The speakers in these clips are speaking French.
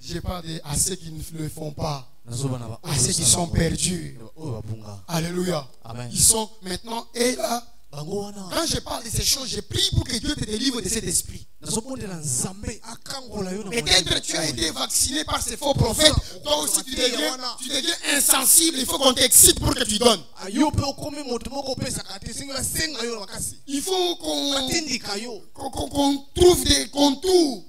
Je parle à ceux qui ne le font pas, à ceux qui sont perdus. Alléluia. Ils sont maintenant, et là, quand je parle de ces choses, je prie pour que Dieu te délivre de cet esprit. Peut-être tu as été vacciné par ces faux prophètes. Toi aussi tu deviens insensible. Il faut qu'on t'excite pour que tu donnes. Il faut qu'on trouve des contours.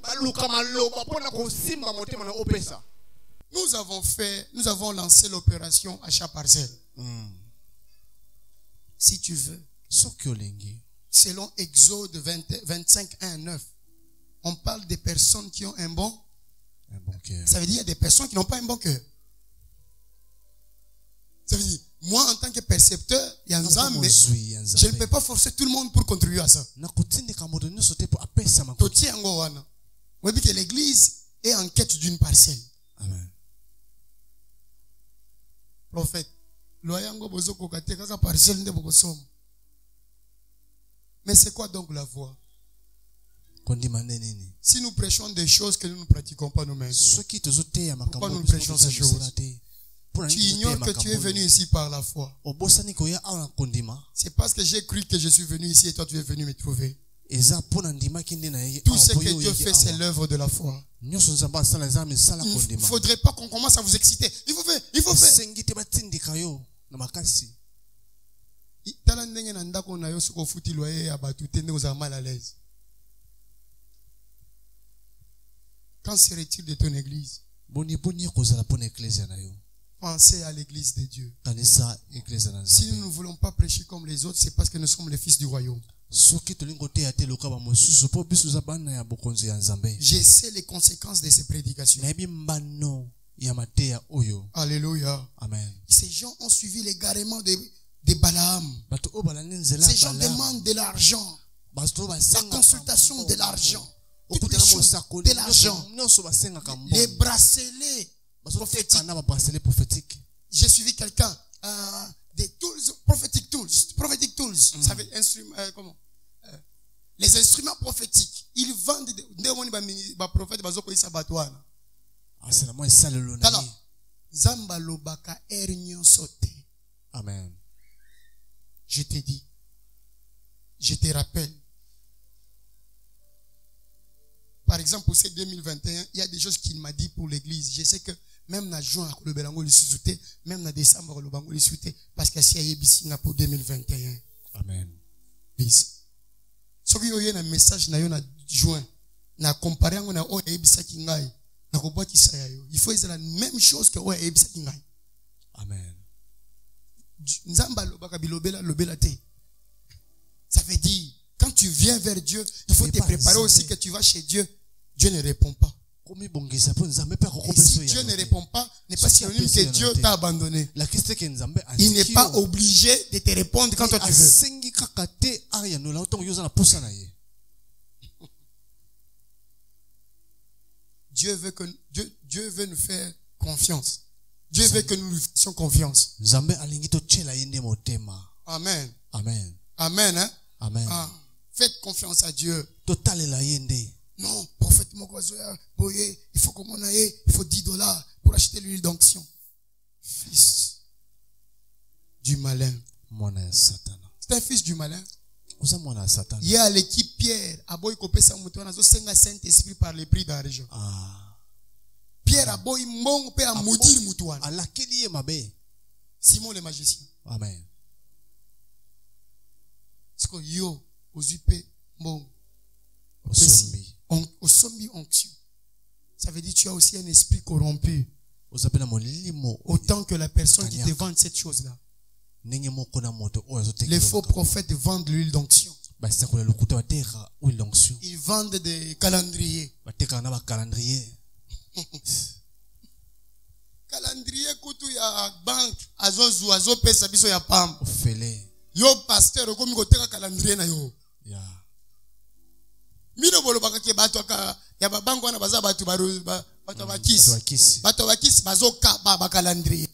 Nous avons lancé l'opération achat parcelle. Si tu veux. Selon Exode 25, 1, 9, on parle des personnes qui ont un bon cœur. Ça veut dire qu'il y a des personnes qui n'ont pas un bon cœur. Ça veut dire, moi en tant que percepteur, je ne peux pas forcer tout le monde pour contribuer à ça. Vous voyez que l'église est en quête d'une parcelle. Amen. Prophète, mais c'est quoi donc la voie? Si nous prêchons des choses que nous ne pratiquons pas nous-mêmes, pourquoi nous prêchons ces choses? Tu ignores que tu es venu ici par la foi. C'est parce que j'ai cru que je suis venu ici et toi tu es venu me trouver. Tout ce que Dieu fait, c'est l'œuvre de la foi. Il ne faudrait pas qu'on commence à vous exciter. Il faut faire. Il faut faire. Mal à l'aise. Quand serait-il de ton église? Pensez à l'église de Dieu. Si nous ne voulons pas prêcher comme les autres, c'est parce que nous sommes les fils du royaume. Je sais les conséquences de ces prédications. Alléluia. Amen. Ces gens ont suivi l'égarement de Balaam. Ces gens demandent de l'argent. La consultation de l'argent. Toutes les choses de l'argent. Les bracelets prophétiques. J'ai suivi quelqu'un des tools, prophetic tools. Ça veut comment? Les instruments prophétiques. Ils vendent des prophètes. Alors, Zamba lobaka ernyo sote. Amen. Je te dis, je te rappelle. Par exemple, pour ce 2021, il y a des choses qu'il m'a dit pour l'église. Je sais que même dans juin, même dans décembre, parce que c'est à pour 2021. Amen. Bis. Ce qui est un message na juin, na comparé à na o ebisa kingai, na kobati sayo. Il faut la même chose que o ebisa kingai. Amen. Nzamba lobaka bilobela lobela te. Ça veut dire, quand tu viens vers Dieu, il faut te préparer aussi que tu vas chez Dieu. Dieu ne répond pas. Et si Dieu ne répond pas, n'est pas synonyme que Dieu t'a abandonné. Il n'est pas obligé de te répondre quand toi tu veux. Dieu veut nous faire confiance. Dieu veut que nous lui fassions confiance. Amen. Amen. Amen. Hein? Amen. Ah, faites confiance à Dieu. Non, prophète Mokozoya, il faut qu'on aille, il faut $10 pour acheter l'huile d'onction. Fils du malin. C'est un fils du malin. Il y a l'équipe Pierre, à boy kopé sa mouton, à Saint-Esprit par les prix d'argent. Pierre a boy mon père a maudit mouton. Simon le magicien. Amen. C'est que yo, aux UP, bon. Au sombi onction. Ça veut dire que tu as aussi un esprit corrompu. Autant que la personne qui te vend cette chose-là. Les faux prophètes vendent l'huile d'onction. Ils vendent des calendriers. Calendrier kutu ya bank azo pesa biso ya pam. Yo pasteur okomi koteka calendrier na yo. Mino bolo bakake bato ka ya babango wana baza bato bato bakisi bazo ka ba calendrier.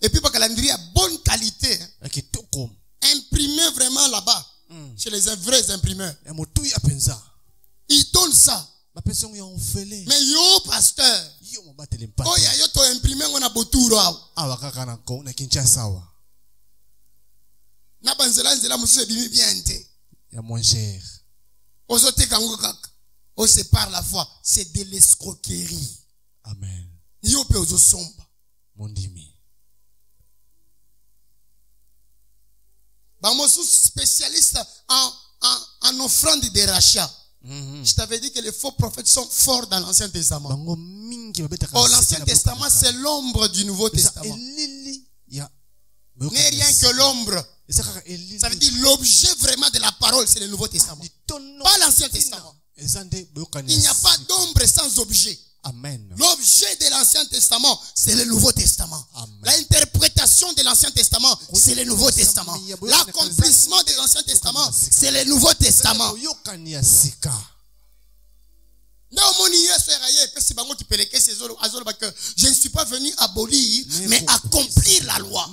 Et puis ba calendrier à bonne qualité. Imprimé vraiment là-bas chez les vrais imprimeurs. Ils donnent ça. Mais yo pasteur, oh ya yo to imprimer on a boturo na banzela nzela musu ebimi bien te ya moins cher ozote kango kaka on sépare la foi, c'est de l'escroquerie. Amen. Yo pe ozosomba mondimi bamosu spécialiste en offrande de rachat. Je t'avais dit que les faux prophètes sont forts dans l'Ancien Testament. Oh, l'Ancien Testament, c'est l'ombre du Nouveau Testament. N'est rien que l'ombre. Ça veut dire l'objet vraiment de la parole, c'est le Nouveau Testament. Pas l'Ancien Testament. Il n'y a pas d'ombre sans objet. Amen. L'objet de l'Ancien Testament, c'est le Nouveau Testament. L'interprétation de l'Ancien Testament, c'est le Nouveau Testament. L'accomplissement de l'Ancien Testament, c'est le Nouveau Testament. Je ne suis pas venu abolir, mais accomplir la loi.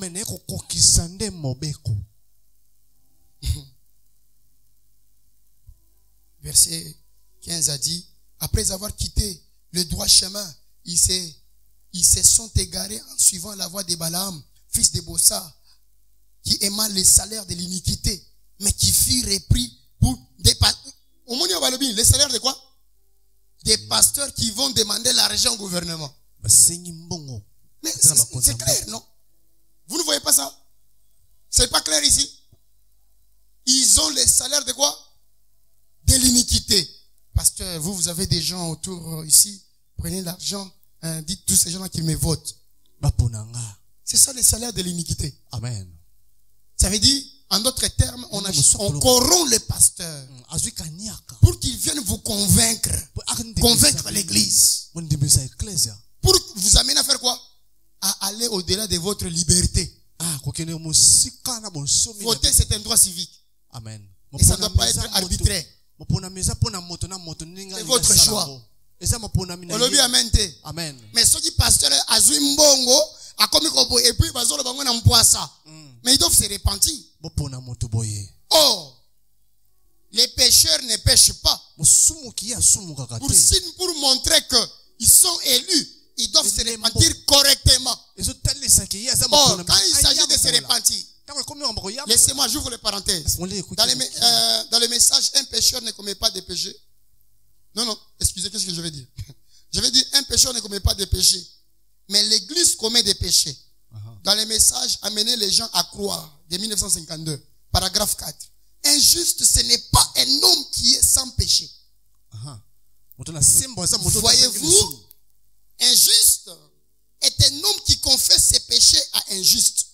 Verset 15 a dit, après avoir quitté le droit chemin, ils se sont égarés en suivant la voie de Balaam, fils de Bossa, qui aima les salaires de l'iniquité, mais qui fut repris pour des pasteurs. Les salaires de quoi? Des pasteurs qui vont demander l'argent au gouvernement. Mais c'est clair, non? Vous ne voyez pas ça? C'est pas clair ici? Ils ont les salaires de quoi? De l'iniquité. Pasteur, vous avez des gens autour ici. Prenez l'argent, dites tous ces gens-là qu'ils me votent. C'est ça le salaire de l'iniquité. Amen. Ça veut dire, en d'autres termes, on corrompt les pasteurs pour qu'ils viennent vous convaincre l'église. Pour vous amener à faire quoi? À aller au-delà de votre liberté. Voter, c'est un droit civique. Amen. Et ça ne doit pas être arbitraire. C'est votre choix. Amen. Mais ceux qui pasteur azui mbongo akomi et puis bazolo bango na mpwasa. Mais ils doivent se repentir. Oh, les pécheurs ne pêchent pas. Pour montrer qu'ils sont élus, ils doivent se repentir correctement. Oh, quand il s'agit de se repentir, laissez-moi, j'ouvre les parenthèses. Dans le message, un pécheur ne commet pas de péché. Non, excusez, qu'est-ce que je vais dire? Je vais dire, un pécheur ne commet pas de péché. Mais l'église commet des péchés. Dans les messages, amener les gens à croire, de 1952, paragraphe 4. Injuste, ce n'est pas un homme qui est sans péché. Voyez-vous, injuste est un homme qui confesse ses péchés à injuste.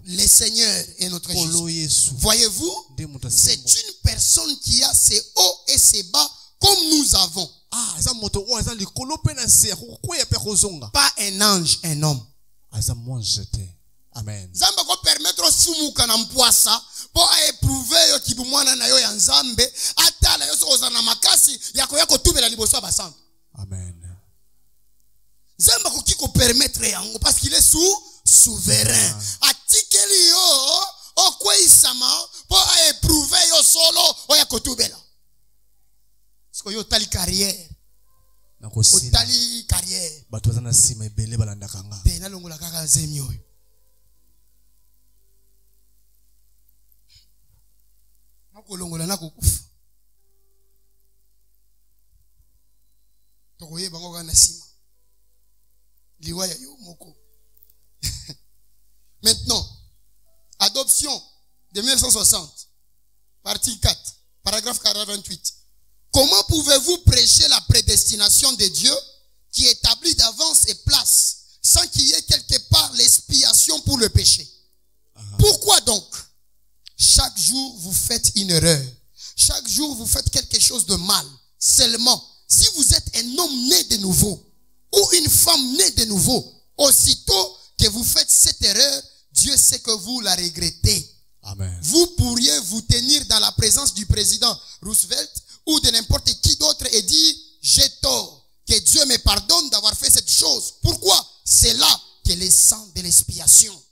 Le Seigneur est notre juste. Voyez-vous, c'est une personne qui a ses hauts et ses bas comme nous avons. Pas un ange, un homme. Amen. Zamba ko permettre sumuka na mpwasa po éprouver yo kibumwana na yo ya nzambe atala yo soza na makasi yako tubela liboso basantu. Amen. Zamba ko kiko permettre yango parce qu'il est souverain. Atikeli yo okweisama po éprouver yo solo oyako tubela. Siko yo tali carrière. Otali carrière. Bato bazana sima ebele balandaka nga. Te na longola kaka zemi oyo. Nakolongola nakokufa. Tokoye bango kana sima. Liwaya yo moko. Maintenant, adoption de 1960, partie 4, paragraphe 48. Comment pouvez-vous prêcher la prédestination de Dieu qui établit d'avance et place sans qu'il y ait quelque part l'expiation pour le péché? Pourquoi donc? Chaque jour, vous faites une erreur. Chaque jour, vous faites quelque chose de mal. Seulement, si vous êtes un homme né de nouveau ou une femme née de nouveau, aussitôt que vous faites cette erreur, Dieu sait que vous la regrettez. Amen. Vous pourriez vous tenir dans la présence du président Roosevelt ou de n'importe qui d'autre et dire, j'ai tort, que Dieu me pardonne d'avoir fait cette chose. Pourquoi? C'est là que le sang de l'expiation.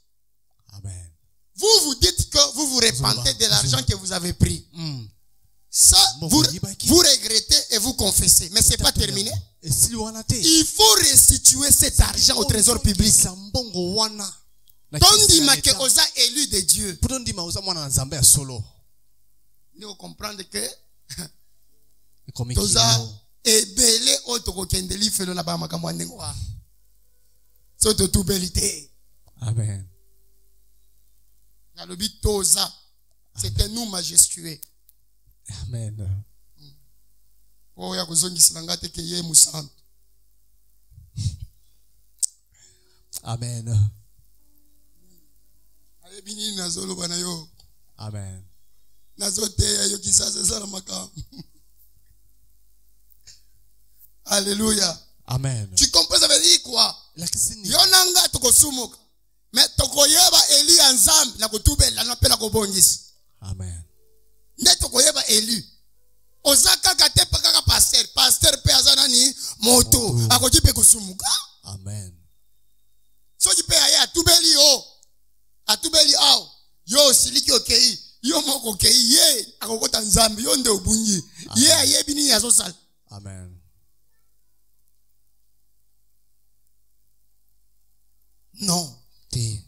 Amen. Vous vous dites que vous vous repentez de l'argent que vous avez pris. Ça, vous regrettez et vous confessez. Mais ce n'est pas terminé. Il faut restituer cet argent au trésor public. Tondima que osa élu de Dieu. Nous comprenons que toza ebele otoko kendeli felo na ba makambo ndengwa. Soto tout belité. Amen. Nalobi toza. C'était nous majestueux. Amen. Oh ya kuzongisa ngate ke ye musantu. Amen. Bini nazolo bana yo. Amen. Nazote yo kisasa sana makam. Alléluia. Amen. Tu comprends ça veut dire quoi? Yonanga tokosumuka. Mais tokoyeba Eli ensemble na kutubela na pela kobongisa. Amen. Nde tokoyeba Eli. Ozaka kate pakaka pasteur pe azana ni moto akojipe kusumuka. Amen. So jipe aya tubeli o. Atubeli ao yo siliki okei yo moko okei ye akokota nzambi yo nde obunyi ye ayebi nini azosala. Amen. Non.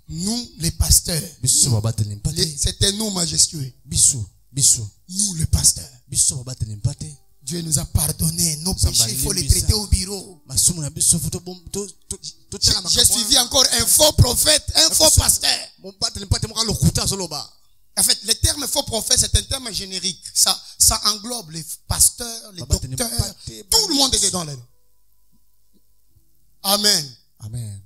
Nous les pasteurs, c'était nous majestueux. Nous les pasteurs, Dieu nous a pardonné nos péchés, il faut les traiter au bureau. J'ai suivi encore un faux prophète, un faux pasteur. En fait, le terme faux prophète, c'est un terme générique. Ça englobe les pasteurs, les docteurs, tout le monde est dedans là. Amen. Amen.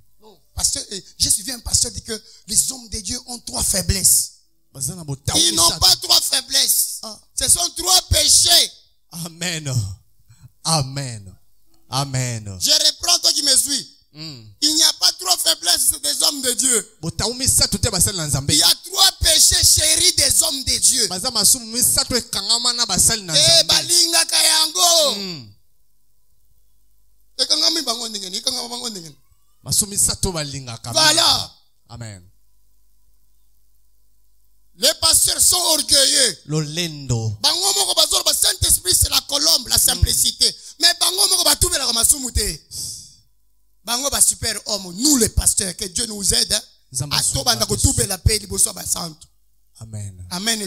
Pasteur, j'ai suivi un pasteur dit que les hommes de Dieu ont 3 faiblesses. Ils n'ont pas 3 faiblesses. Ce sont 3 péchés. Amen. Amen. Amen. Je reprends toi qui me suis. Il n'y a pas 3 faiblesses des hommes de Dieu. Il y a 3 péchés chéris des hommes de Dieu. Eh, balinga kayango. Voilà. Amen. Les pasteurs sont orgueilleux. Lolendo. Le Saint-Esprit, c'est la colombe, la simplicité. Mais super homme, nous les pasteurs, que Dieu nous aide. Amen. Amen.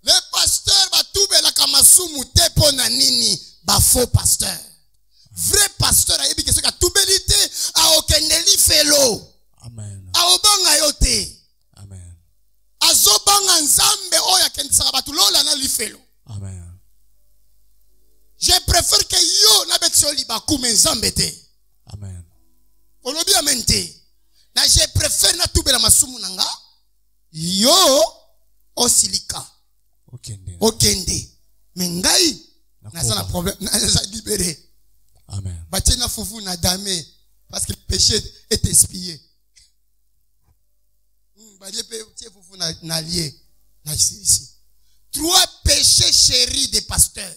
Les pasteurs, faux pasteur. Vrai pasteur, a yebi que ce tubelité a okendeli felo. Amen. A obanga yote. Amen. Azobanga nzambe oya kendisaka batu lola na lifelo. Amen. Je préfère que yo na betioli bakume nzambe te. Amen. Olobi amen te. Na je préfère na tubela masumu nanga yo osilika. Okende. Mengai na sana problème na libéré. Amen. Batiena foufou na damé parce que le péché est expié. Na lié. Na ici. 3 péchés chéris des pasteurs.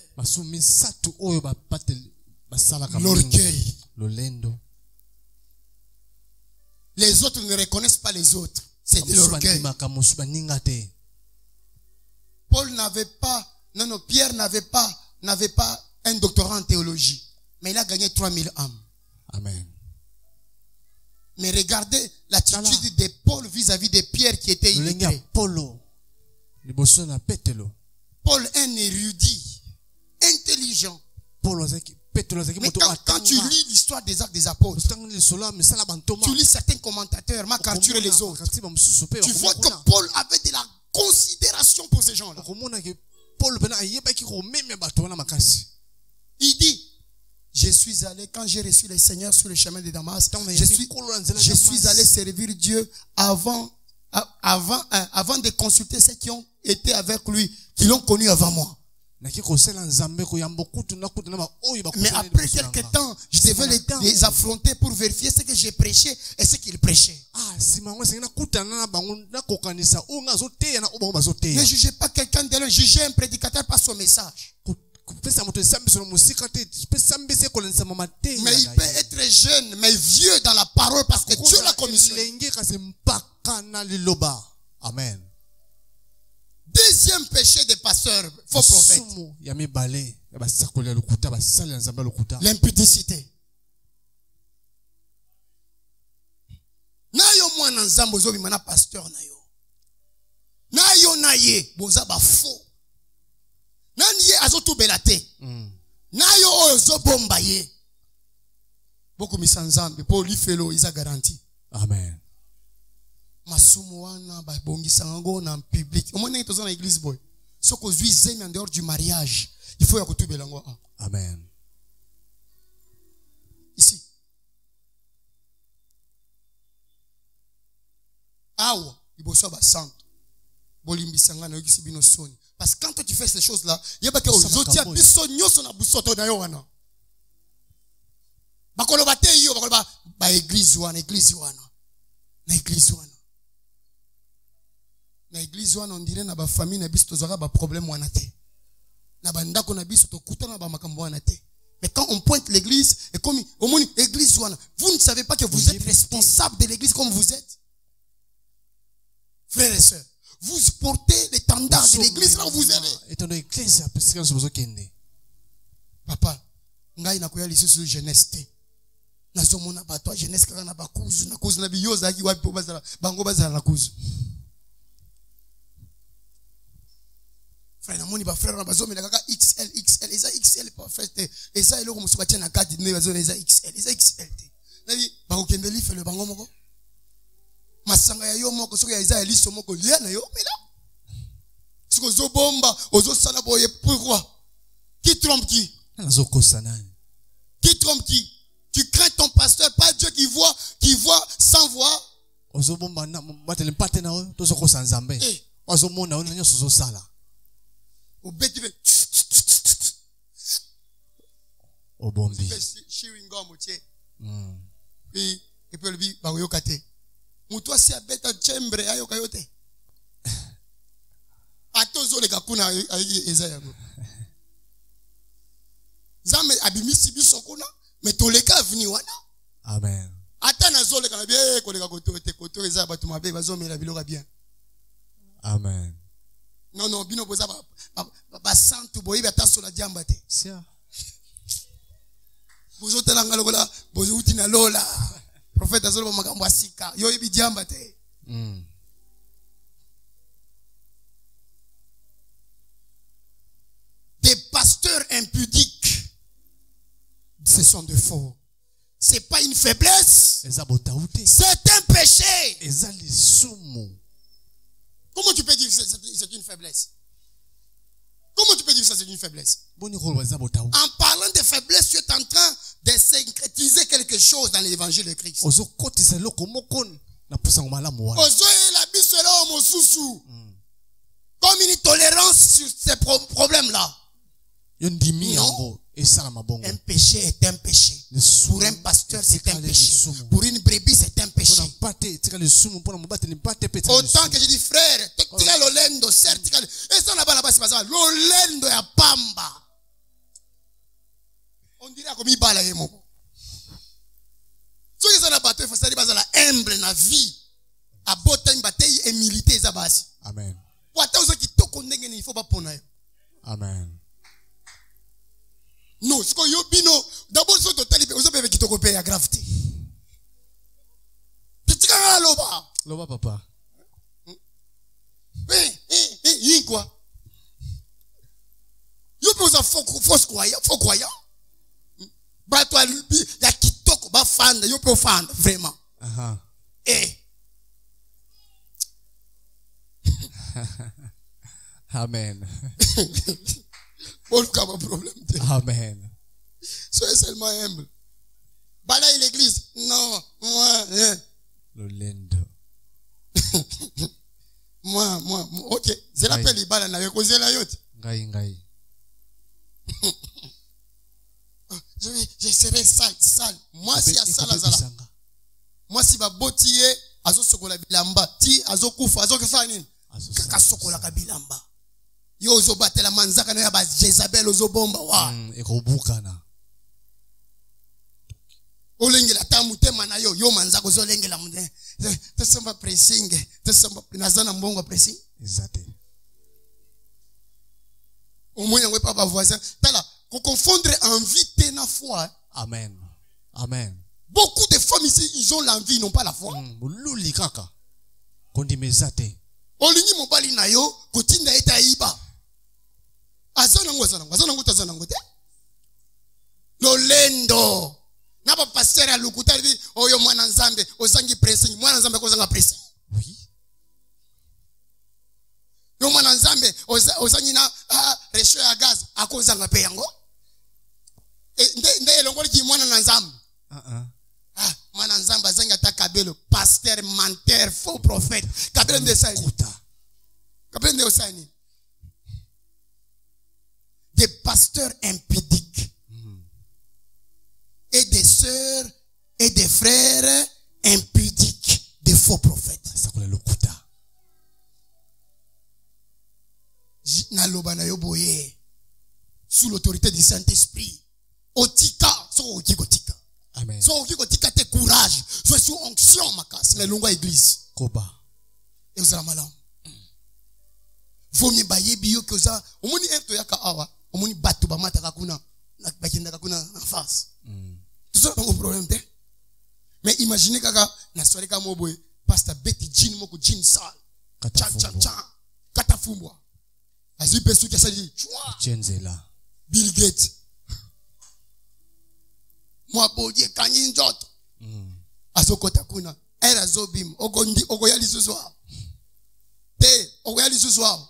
L'orgueil. Les autres ne reconnaissent pas les autres. C'est de l'orgueil. Paul n'avait pas, non, Pierre n'avait pas un doctorat en théologie. Mais il a gagné 3000 âmes. Amen. Mais regardez l'attitude de Paul vis-à-vis de Pierre qui était illettré. Paul, un érudit, intelligent. Mais quand tu lis l'histoire des Actes des Apôtres, tu lis certains commentateurs, Marc Arthur et les autres, tu vois que Paul avait de la considération pour ces gens-là. Il dit, je suis allé, quand j'ai reçu le Seigneur sur le chemin de Damas, je suis allé servir Dieu avant de consulter ceux qui ont été avec lui, qui l'ont connu avant moi. Mais après quelques temps, je devais les affronter pour vérifier ce que j'ai prêché et ce qu'ils prêchaient. Ne jugez pas quelqu'un de l'un, jugez un prédicateur par son message. Mais il peut être jeune, mais vieux dans la parole parce que Dieu l'a commissionné. Amen. péché des pasteurs, faux prophètes. L'impudicité. Na yo mwana nzambo zo bimana pasteur na yo. Na yo na ye boza ba faux. Nani ye azotu belate. Na yo ozo bomba ye. Boko misanzambe po lifelo isa garantie. Amen. Masumu wana ba bongisa ngo na public. Omone tozo na église boy. Soko zui zemi en dehors du mariage. Il faut yakutu belango. Amen. Ici. Awa, iboso ba santo. Bolimbisanga na yokisi bino soni. Parce que quand toi tu fais ces choses là, yeba ke ozotia biso nyoso na busoto na yo wana. Bakolo bate yo, bakolo ba église wana, église wana. Na église wana. Na église wana on dirait na ba famille na biso tozaka ba problème wana te. Na bandako na biso to kutana ba makambo wana te. Mais quand on pointe l'église, et comme au moins l'église wana, vous ne savez pas que vous êtes responsable de l'église comme vous êtes. Frères et sœurs, vous portez l'étendard de l'église là où vous êtes. Papa, ngai na koya lisusu jeunesse te. Nazomona bato jeunesse kaka na bakuzu na kuzu na biyoza ki wapi bazala bango bazala na kuzu. Frère namoni ba frère na bazomela kaka XL eza XL pas fait eza eloko musuba tia na kadi ne bazona eza XL te. Nabi ba okendeli fele bango moko. Masanga ya yo moko soki ya eza eliso moko lia na yo mela. Siko zo bomba ozo sala boye pourquoi? Qui trompe qui? Qui trompe qui? Tu crains ton pasteur, pas Dieu qui voit sans voir. Au bête, tu fais. Au bombi. Et puis le bi, baroyo kate. Moutoua si a bête à tchembre, ayo kayote. Atozo le kakuna ayi ezayago. Zame abimisi bisokuna. Mais tous les cas venu wana. Amen. Atana zole kana bien koleka koto eza batu mabe bazomela biloko bien. Amen. Non bino boza ba santu boyi bataso la diamba te. Sia. Bozo telanga lokola bozo utina lola. Prophète azolo makambo asika. Yo ibi diamba te. Des pasteurs impudiques. Ce sont de faux. C'est pas une faiblesse. C'est un péché. Comment tu peux dire que c'est une faiblesse? Comment tu peux dire que c'est une faiblesse? En parlant de faiblesse, tu es en train de syncrétiser quelque chose dans l'évangile de Christ. Comme une tolérance sur ces problèmes-là. Non. Un péché est un péché. Pour un pasteur, c'est un péché. Pour une brebis, c'est un péché. Autant que je dis, frère, l'olendo, certes, et ça là-bas, l'olendo ya pamba. On dirait comme il parle à mon. Ce qui est bateau, il faut savoir que la humble na vie. À botte une bataille et militer ça base. Amen. Il faut pas prendre. Amen. Non, ce qu'on y a bino, d'abord ce total, vous avez qui te copain à gravité. Petit gars loba. Loba papa. Yin quoi? Yo peux ça fausse croyant. Bah toi ya kitoko ba fan, yo peux fan vraiment. Amen. Aucun problème. Amen. Soyez seulement humble. Balaye l'église. Non, moi. Lolendo. Moi. Ok. Je l'appelle Ibala na yekoze la yote. Ngai. Je serai sale. Moi si a sale azala. Moi si ba botiye azo sokola bilamba, ti azo kufa, azo kefa nini? Kaka sokola ka bilamba. Yo ozo batela manzaka na ya ba Jezabel ozo bomba wa. Ekobukana. Olengela tamutema na yo manzaka ozo lengela munde. Tesamba pressing, tesamba nazana mbongo pressing. Exactly. Au moins, il n'y a pas voisin. Qu'on confondre envie et la foi. Amen. Amen. Beaucoup de femmes ici, ils ont l'envie, ils n'ont pas la foi. Luli kaka. Kondimezate. Olingi mobali na yo, kotinda eta iba. Azanango te. Lolendo. Na ba pasteur a lukuta vi oyo mwana nzambe osangi pressing mwana nzambe ko zanga pressing. Oui. Yo mwana nzambe osangi na resho ya gaz akozanga pe yango. Nde elongoli ki mwana nzambe. Mwana nzambe azanga ta kabelo pasteur menteur faux prophète. Kabelo ndesani. Kabelo ndesani. Des pasteurs impudiques. Et des sœurs et des frères impudiques, des faux prophètes. Sous l'autorité du Saint-Esprit. Otika, so otika. Amen. So otika te courage. So sous onction makas. Mais l'onga église. Koba. Et vous allez malam. Vomi baye biyo que ça. Omoni ento yaka awa. Omoni batu ba mata kakuna. Na bakenda kakuna en face. Tout ça, pas un problème. Mais imaginez kaka, na soirée kama moboy, pasteur Betty Jean moko Jean sal. Katafumbwa. Azi pesu kia sali. Chenzela. Bill Gates. Mwa bodie kanyi njoto. Azokota kuna. Era zobim. Ogo yali suswa. Te, ogo yali suswa.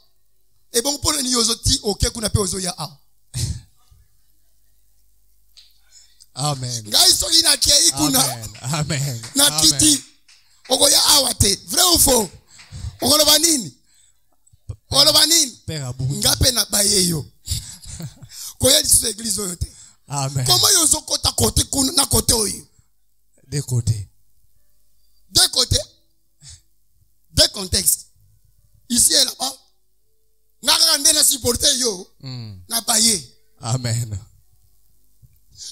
E bon pole ni yozoti, oke kuna pe ozo ya a. Amen. Gaiso ina kia ikuna. Amen. Na kiti. Ogo ya awate. Vrai ou faux? Ogo loba nini? Ogo loba nini? Ngape na baye yo. Koya lisu église oyote. Amen. Comment yozo kota kote kuna na kote oyo? Deux côtés. Deux côtés. Deux contextes. Ici et là-bas. Nakande na supporter yo. Na baye. Amen.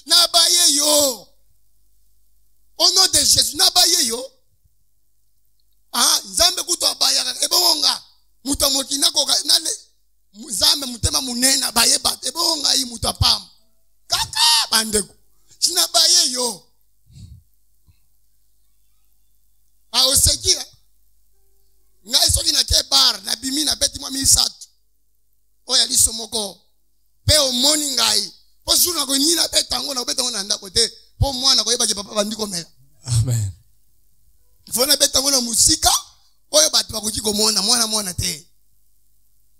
Nabaye yo. Au nom de Jésus, nabaye yo. Nzambe kuto abaya ebonga. Muto mokina ko nale nzambe mutema munena baye bat ebonga yi muto pam. Kaka bandeko. Sinabaye yo. Osekia. Ngai soki na ke bar na bimi na beti mwa misatu. Oya liso moko. Pe o morning ngai. Po suna ko nina betango na betango na ndako te po mwana ko yeba ke papa bandiko mela. Amen. Fona betango na musika oyo batu bakoki ko mona mwana te.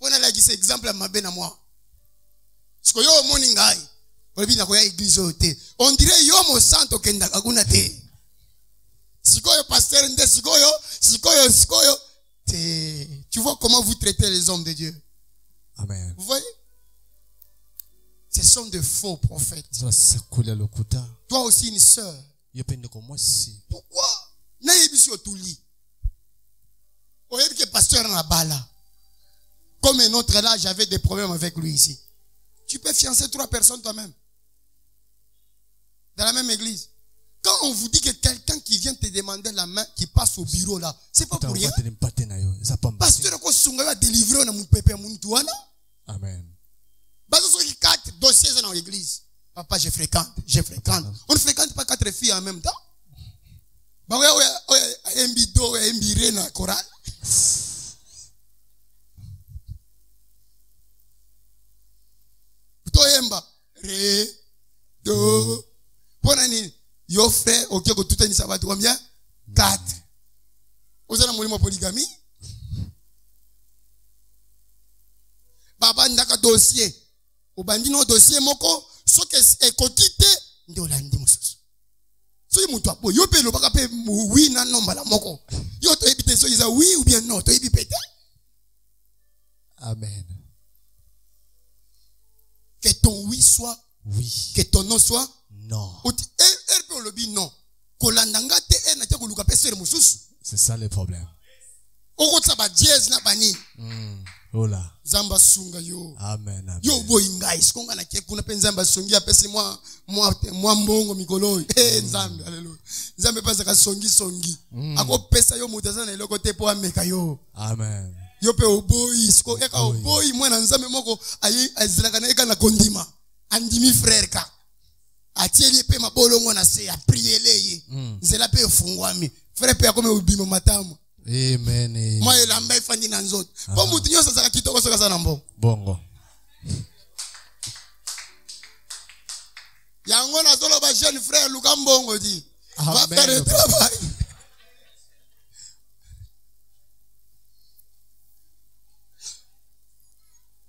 Pona la gise exemple mabe na moi. Siko yo morning ngai. Obi na ko ya église te. On dirait yo mo santo kenda kakuna te. Siko yo pasteur nde siko yo te. Tu vois comment vous traitez les hommes de Dieu? Amen. Vous voyez? Ce sont de faux prophètes. Toi aussi une sœur. Pourquoi? Que pasteur na bala. Comme un autre là, j'avais des problèmes avec lui ici. Tu peux fiancer 3 personnes toi-même. Dans la même église. Quand on vous dit que quelqu'un qui vient te demander la main, qui passe au bureau là, c'est pas pour rien. Pasteur ko sunga va délivrer na mon pépé mon touana. Amen. Bazo qui 4 dossiers dans l'église. Papa, je fréquente. On ne fréquente pas 4 filles en même temps. Bah ouais, un bido, un biré dans la chorale. Toyemba, ré, do. Ponani, yo frère, ok, que tout est ça va combien? 4. Vous avez un polygamie? Baba ndaka dossier. Obandi no dossier moko so ke ekotite nde olandi mususu. So yi mutu apo yo pe lo baka pe oui na nomba la moko. Yo to ebite so isa oui ou bien non to ebi pete. Amen. Que ton oui soit oui. Que ton non soit non. Oti pe olobi non. Kolanda ngate na te koluka pe sere mususu. C'est ça le problème. Okotsa ba dièse na bani. Ola. Zamba sunga yo. Amen. Amen. Yo boy ngai sikonga na ke kuna pe nzamba songi apesi mwa mbongo mikolo. Nzambe haleluya. Nzambe pesa ka songi. Ako pesa yo mutazana eloko te po ameka yo. Amen. Yo pe oboyi, siko eka oboyi mwana nzambe moko ayi azilaka na eka na kondima. Andimi frère ka. Atieli pe mabolongo na se a priele ye. Nzela pe fungwami. Frère pe akome ubimo matamu. Amen. Moi elamba ifandi na nzoto. Po mutu nyoso zaka kitoko soka sana mbongo. Bongo. Yango na zolo ba jeune frère Luka Mbongo dit. Va faire le travail.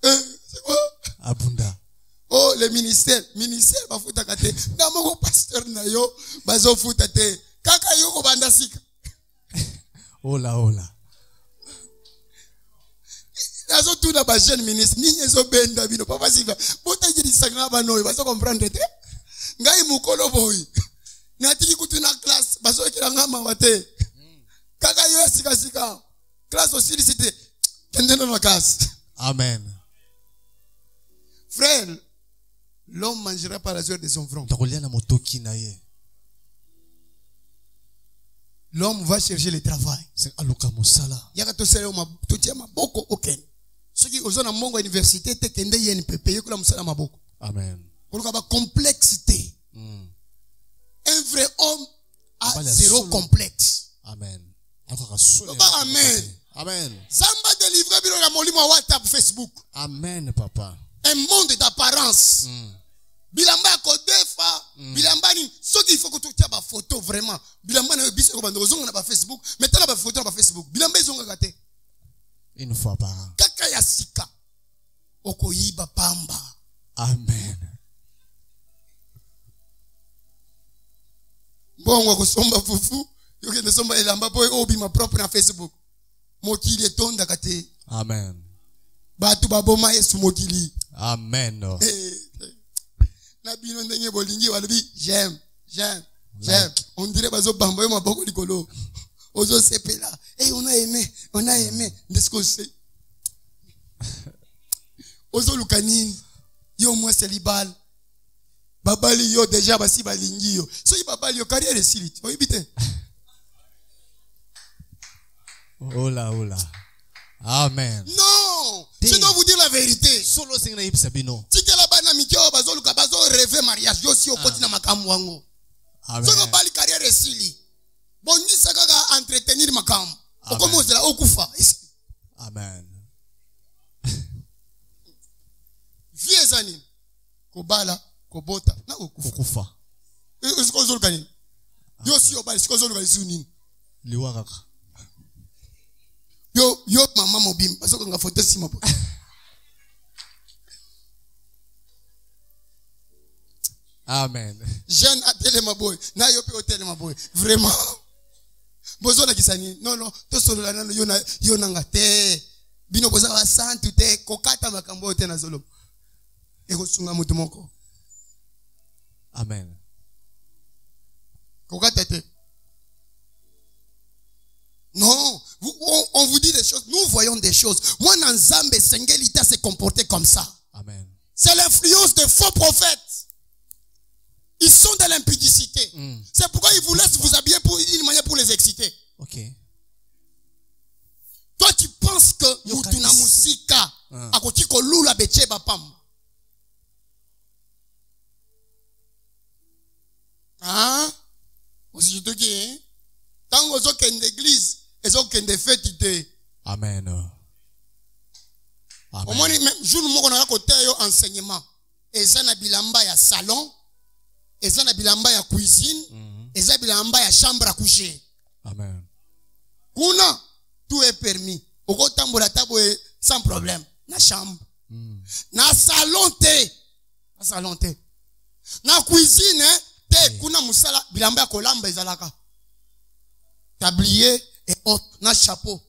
C'est quoi? Abunda. Oh, le ministère ba futa kate. Na moko pasteur na yo bazo futa te. Kaka yo ko banda sika. Ola. Nazo tuna ba jeune ministre ni ezo benda bino papa sika. Bota jidi sanga ba no bazo comprendre te. Ngai mukolo boy. Natiki kutuna classe bazo kilanga mawate. Kaka yo sika. Classe aussi licité. Kendena na classe. Amen. Frère, l'homme mangera par la sueur de son front. L'homme va chercher le travail. Yaka to sele ma totia maboko oken. Soki ozona mongo université te kende YNPP yokola musala maboko. Amen. Pour ba complexité. Un vrai homme a zéro complexe. Amen. Amen. Amen. Samba délivrer bino na molimo wa WhatsApp Facebook. Amen, papa. Un monde d'apparence. Bilamba ko defa, bilamba ni soki il faut que tu tiens ba photo vraiment. Bilamba na biso ko bando zonga na ba Facebook, maintenant na ba photo na ba Facebook. Bilamba zonga gate. Une fois par an. Kaka ya sika. Okoyiba pamba. Amen. Bongo ko somba fufu, yo ke somba elamba po obi ma propre na Facebook. Mokili etonda kate. Amen. Batu baboma Yesu mokili. Amen. Na bino ndenge bolingi walobi j'aime. On dirait bazo bamba yo maboko likolo. Ozo sepela. On a aimé. Ndesiko se. Ozo lukanini. Yo moi célibal. Babali yo déjà basi balingi yo. So yi babali yo carrière silite. Oyibite. Ola. Amen. Non, je dois vous dire la vérité. Solo singna yipsa bino. Tike la bana mikyo bazo luka bazo rêver mariage yo si okoti na makamu wango. Amen. Soko bali carrière sili. Bondisa kaka entretenir makamu. Okomozela okufa. Amen. Vie zani. Kobala, kobota na okufa. Esiko zoluka nini? Yo si obali siko zoluka nini? Liwa kaka. Yo mama mobim parce que nga photo si mapo. Amen. Jeune atele maboy, na yo pe hôtel maboy. Vraiment. Bozo na kisani. Non, to solo la nano yo nanga te. Bino boza wa santu te kokata makambo te na zolo. Eko sunga mutu moko. Amen. Kokata te. Non, on vous dit des choses. Nous voyons des choses. Moi, Nanzambe Sengelita s'est comporté comme ça. Amen. C'est l'influence des faux prophètes. Ils sont de l'impudicité. C'est pourquoi ils vous laissent vous habiller pour une manière pour les exciter. Ok. Toi, tu penses que Mutuna Musika a koti ko lula beche bapam. Hein? Aussi je te dis, hein? Tant que vous êtes d'église, et vous êtes de fête. Amen. Au moins, même jour où on a côté enseignement, et ça na bilamba ya salon, et ça na bilamba ya cuisine, et ça bilamba ya chambre à coucher. Amen. Kuna, tout est permis. Au côté tambola tabo sans problème. Na chambre. Na salon te. Na salon te. Na cuisine te. Kuna musala bilamba ya kolamba ezalaka. Tablier et autres, na chapeau.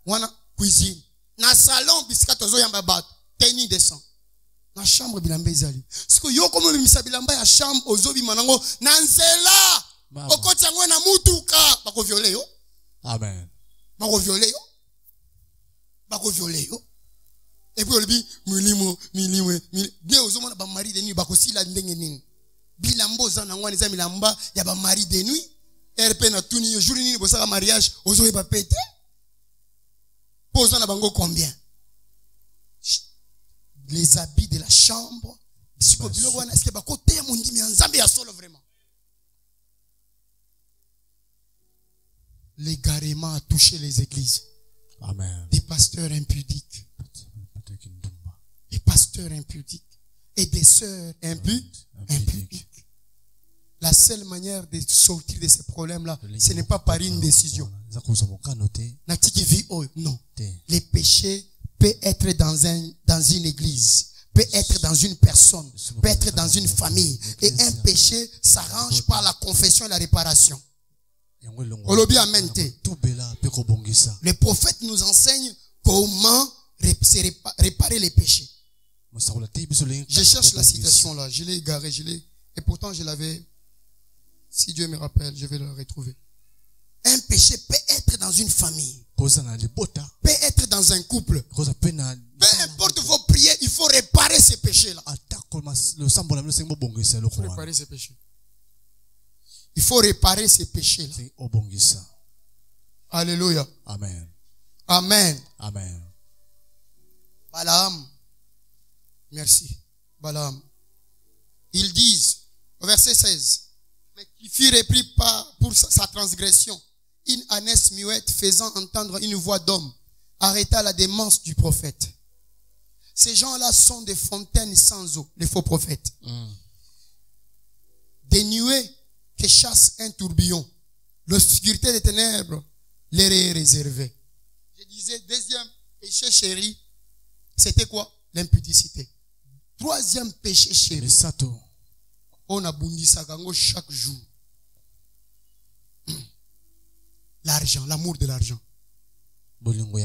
Wana cuisine. Na salon bisika tozo yamba bat. Teni descend. Na chambre bilamba ezali. Siko yo komo bimisa bilamba ya chambre ozobi manango na nzela. Okoti yango na mutuka bako violer yo. Amen. Bako violer yo. Bako violer yo. Et puis olebi milimo. Bien ozomona ba mari de nuit bako sila ndenge nini. Bilambo za nangwa neza milamba ya ba mari de nuit. RP na tuni yo jour nini bosaka mariage ozoyeba pete. Posons na bango combien? Les habits de la chambre. Vraiment. L'égarement a touché les églises. Amen. Des pasteurs impudiques. Des pasteurs impudiques. Et des sœurs impudiques. La seule manière de sortir de ces problèmes-là, ce n'est pas par une décision. Non. Les péchés peuvent être dans une église, peut être dans une personne, peut être dans une famille. Et un péché s'arrange par la confession et la réparation. Le prophète nous enseigne comment réparer les péchés. Je cherche la citation là, je l'ai égarée, et pourtant je l'avais. Si Dieu me rappelle, je vais le retrouver. Un péché peut être dans une famille, peut être dans un couple. Peu importe vos prières, il faut réparer ces péchés-là. Il faut réparer ces péchés. Il faut réparer ces péchés-là. Alléluia. Amen. Amen. Amen. Balaam. Merci. Balaam. Ils disent, au verset 16, mais qui fut repris pour sa transgression, une ânesse muette faisant entendre une voix d'homme arrêta la démence du prophète. Ces gens-là sont des fontaines sans eau, les faux prophètes. Des nuées que chasse un tourbillon. L'obscurité des ténèbres leur est réservée. Je disais, deuxième péché chéri, c'était quoi? L'impudicité. Troisième péché chéri, on a bundisakango chaque jour. L'argent, l'amour de l'argent.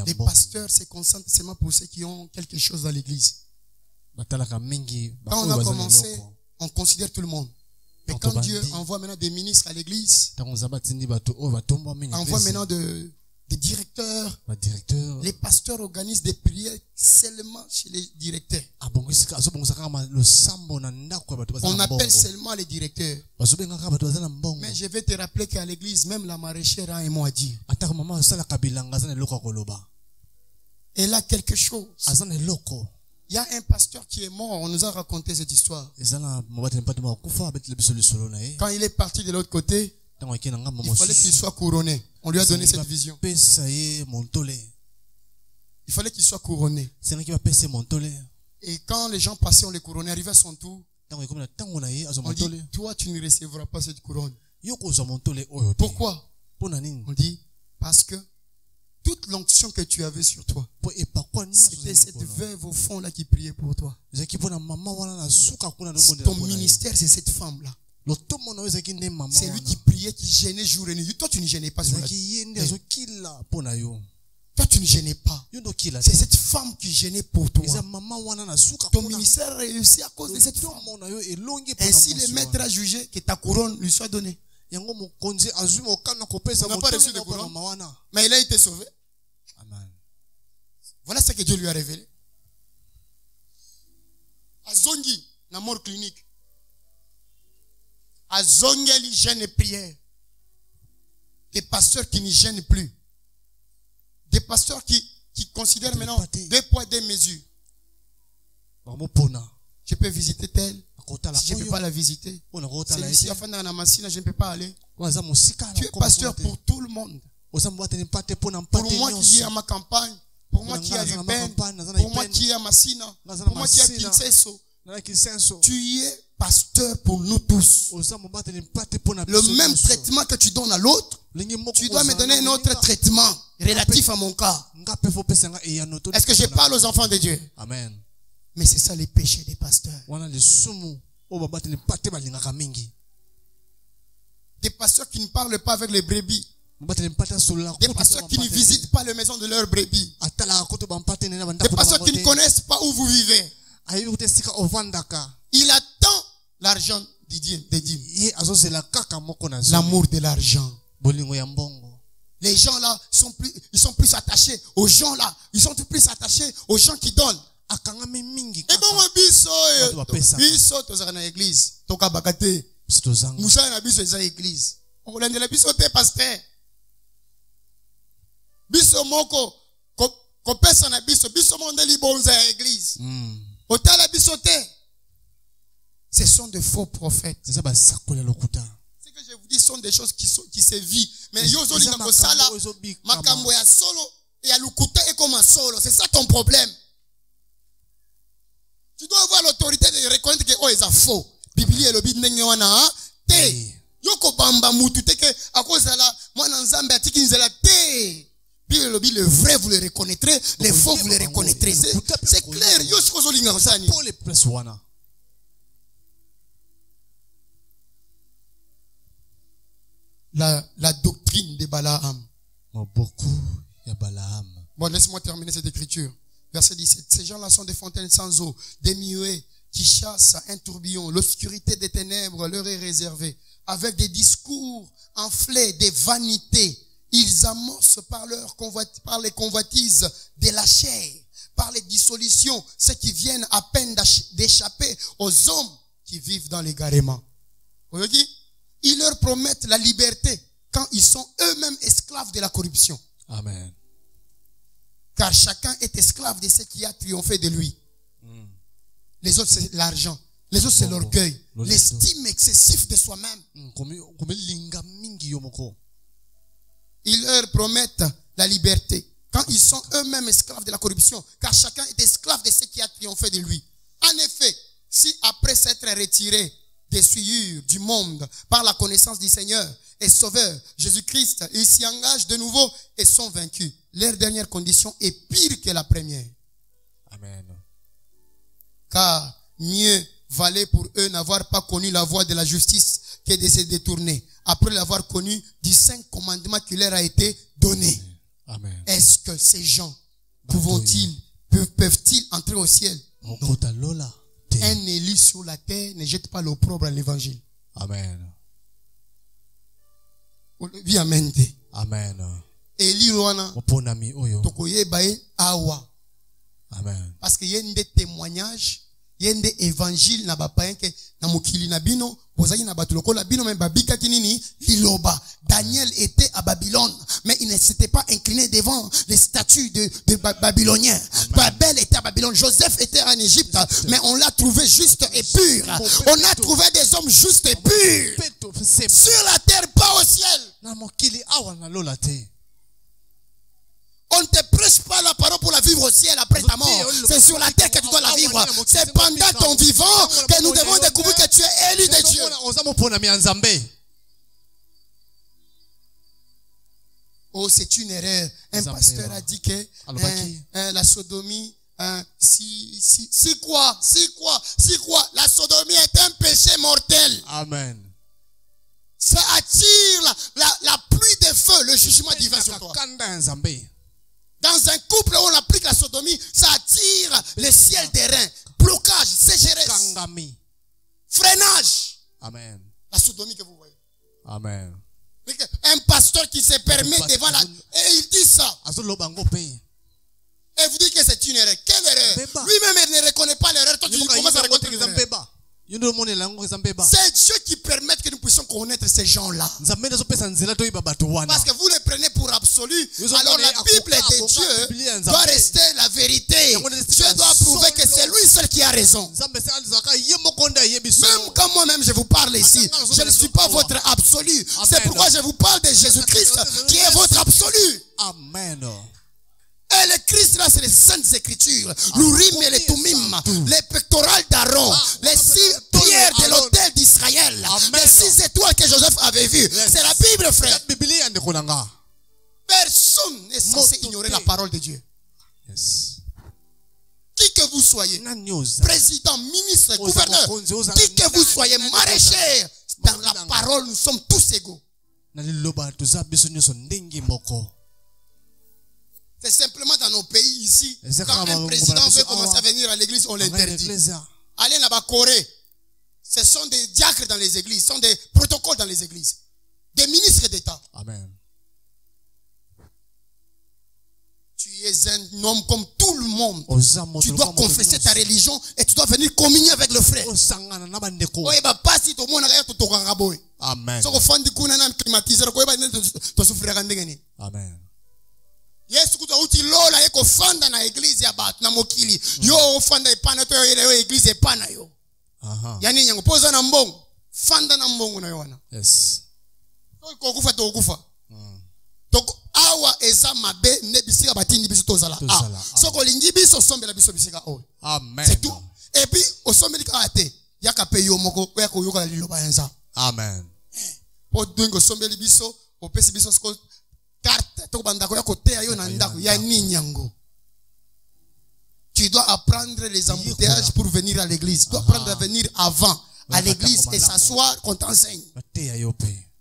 Les pasteurs se concentrent seulement pour ceux qui ont quelque chose dans l'église. Quand on a commencé, on considère tout le monde. Mais quand Dieu envoie maintenant des ministres à l'église, envoie maintenant des directeurs, les pasteurs organisent des prières seulement chez les directeurs. On appelle seulement les directeurs. Mais je vais te rappeler qu'à l'église, même la maraîchère a un mot à dire. Elle a quelque chose. Il y a un pasteur qui est mort, on nous a raconté cette histoire. Quand il est parti de l'autre côté, il fallait qu'il soit couronné. On lui a donné cette vision. Il fallait qu'il soit couronné. Et quand les gens passaient, on les couronnait. Arrivé à son tour, on dit, toi tu ne recevras pas cette couronne. Pourquoi? On dit, parce que toute l'onction que tu avais sur toi, c'était cette veuve au fond là qui priait pour toi. Ton ministère, c'est cette femme là. C'est lui qui priait, qui gênait jour et nuit. Toi, tu ne gênais pas sur la terre. Toi, tu ne gênais pas. C'est cette femme qui gênait pour toi. Ton ministère réussit à cause de cette femme. Ainsi, le maître a jugé que ta couronne lui soit donnée. Il n'a pas reçu de couronne, mais il a été sauvé. Amen. Voilà ce que Dieu lui a révélé. Azongi, la mort clinique. Azongeli gêne et prière. Des pasteurs qui ne gênent plus. Des pasteurs qui considèrent maintenant 2 poids 2 mesures. Je peux visiter tel. Si je ne peux pas la visiter, celui-ci a fait dans la machine, je ne peux pas aller. Tu es pasteur pour tout le monde. Pour moi qui est à ma campagne, pour moi qui est à Ruben, pour moi qui est à Massina, pour moi qui est à Kinseso. Tu es pasteur pour nous tous. Le même traitement que tu donnes à l'autre, tu dois me donner un autre traitement relatif à mon cas. Est-ce que je parle aux enfants de Dieu? Amen. Mais c'est ça les péchés des pasteurs. Des pasteurs qui ne parlent pas avec les brebis. Des pasteurs qui ne visitent pas les maisons de leurs brebis. Des pasteurs qui ne connaissent pas où vous vivez. Il attend l'argent de Dieu. L'amour de l'argent. Les gens là ils sont plus attachés aux gens là. Ils sont plus attachés aux gens qui donnent. Et bon, biso tozaka na église. Toka bakate. Moussa na biso eza église. On landela biso te pasteur. Biso moko kopesa na biso biso mondeli bonza ya église. Otala biso te. Ce sont de faux prophètes. Ce que je vous dis sont des choses qui se vivent. Mais yozo linga kosala makambo ya solo ya lukuta et comme solo. C'est ça ton problème. Tu dois avoir l'autorité de reconnaître que oh ils sont faux. Biblia le bid ndenge wana te. Yoko bamba mutu te ke akozala mwana nzambe atiki nzela te. Biblia le bid le vrai vous le reconnaîtrez, les faux vous le reconnaîtrez. C'est clair. Yoshi kozo linga kosani. Pour les princes wana. La doctrine de Balaam. Beaucoup ya Balaam. Bon, laisse-moi terminer cette écriture. Verset 17. Ces gens-là sont des fontaines sans eau, des muets qui chassent un tourbillon. L'obscurité des ténèbres leur est réservée. Avec des discours enflés, des vanités, ils amorcent par les convoitises de la chair, par les dissolutions, ceux qui viennent à peine d'échapper aux hommes qui vivent dans l'égarement. Vous voyez? Ils leur promettent la liberté quand ils sont eux-mêmes esclaves de la corruption. Amen. Car chacun est esclave de ce qui a triomphé de lui. Les autres, c'est l'argent. Les autres, c'est l'orgueil. L'estime excessive de soi-même. Ils leur promettent la liberté quand ils sont eux-mêmes esclaves de la corruption. Car chacun est esclave de ce qui a triomphé de lui. En effet, si après s'être retiré des souillures du monde par la connaissance du Seigneur et Sauveur Jésus-Christ, ils s'y engagent de nouveau et sont vaincus. Leur dernière condition est pire que la première. Amen. Car mieux valait pour eux n'avoir pas connu la voie de la justice que de se détourner après l'avoir connu du saint commandement qui leur a été donné. Amen. Est-ce que ces gens peuvent-ils entrer au ciel? Non. Un élu sur la terre ne jette pas l'opprobre à l'évangile. Amen. Oui, amen. Amen. Éli wana tokoye bae awa. Amen. Parce qu'il y a des témoignages, il y a des évangiles na bapayen ke na mokili na bino bozaki na bato lokola bino même babika kinini liloba. Daniel était à Babylone, mais il ne s'était pas incliné devant les statues de Babyloniens. Babel était à Babylone, Joseph était en Égypte, mais on l'a trouvé juste et pur. On a trouvé des hommes justes et purs. Sur la terre, pas au ciel. On ne te prêche pas la parole pour la vivre au ciel après ta mort. C'est sur la terre que tu dois la vivre. C'est pendant ton vivant que nous devons découvrir que tu es élu de Dieu. Oh, c'est une erreur. Un pasteur a dit que la sodomie, si quoi? La sodomie est un péché mortel. Amen. Ça attire la pluie de feu, le jugement divin sur toi. Dans un couple où on applique la sodomie, ça attire le ciel des reins. Blocage, sécheresse, freinage. Amen. La sodomie que vous voyez. Amen. Un pasteur qui se permet devant la... Et il dit ça. Et vous dites que c'est une erreur. Quelle erreur? Lui-même, il ne reconnaît pas l'erreur. Toi, tu commences à reconnaître l'erreur. C'est Dieu qui permet que nous puissions connaître ces gens-là. Parce que vous les prenez pour absolu. Alors la Bible de Dieu doit rester la vérité. Dieu doit prouver que c'est lui seul qui a raison. Même quand moi-même je vous parle ici, je ne suis pas votre absolu. C'est pourquoi je vous parle de Jésus-Christ qui est votre absolu. Amen. Et le Christ là, c'est les saintes écritures. L'Urim et les Tumim, les pectorales d'Aaron, les 6 pierres de l'autel d'Israël, les 6 étoiles que Joseph avait vues. C'est la Bible, frère. Personne n'est censé ignorer la parole de Dieu. Qui que vous soyez, président, ministre, gouverneur, qui que vous soyez, maraîcher, dans la parole, nous sommes tous égaux. C'est simplement dans nos pays ici, quand un président veut commencer à venir à l'église, on l'interdit. Allez là-bas, Corée. Ce sont des diacres dans les églises, ce sont des protocoles dans les églises. Des ministres d'État. Amen. Tu es un homme comme tout le monde. Tu dois confesser ta religion et tu dois venir communier avec le frère. Amen. Amen. Yesu kutu uti lola yeko fanda na église ya batu na mokili. Yo fanda epana to yo église epana yo. Yani nyango poza na mbongo. Fanda na mbongo na yoana. Yes. Ko kufa to kufa. Toko awa eza mabe ne bisika batindi biso tozala. Soko lingi biso sombela biso bisika o. Amen. C'est tout. Et puis au sombeli ka ate yaka pe yo moko ko yako yoka liloba yanza. Amen. Po dungo sombeli biso o pesi biso sko carte to bandako yako te ayo na ndako ya ninyango. Tu dois apprendre les embouteillages pour venir à l'église. Tu dois apprendre à venir avant à l'église et s'asseoir qu'on t'enseigne.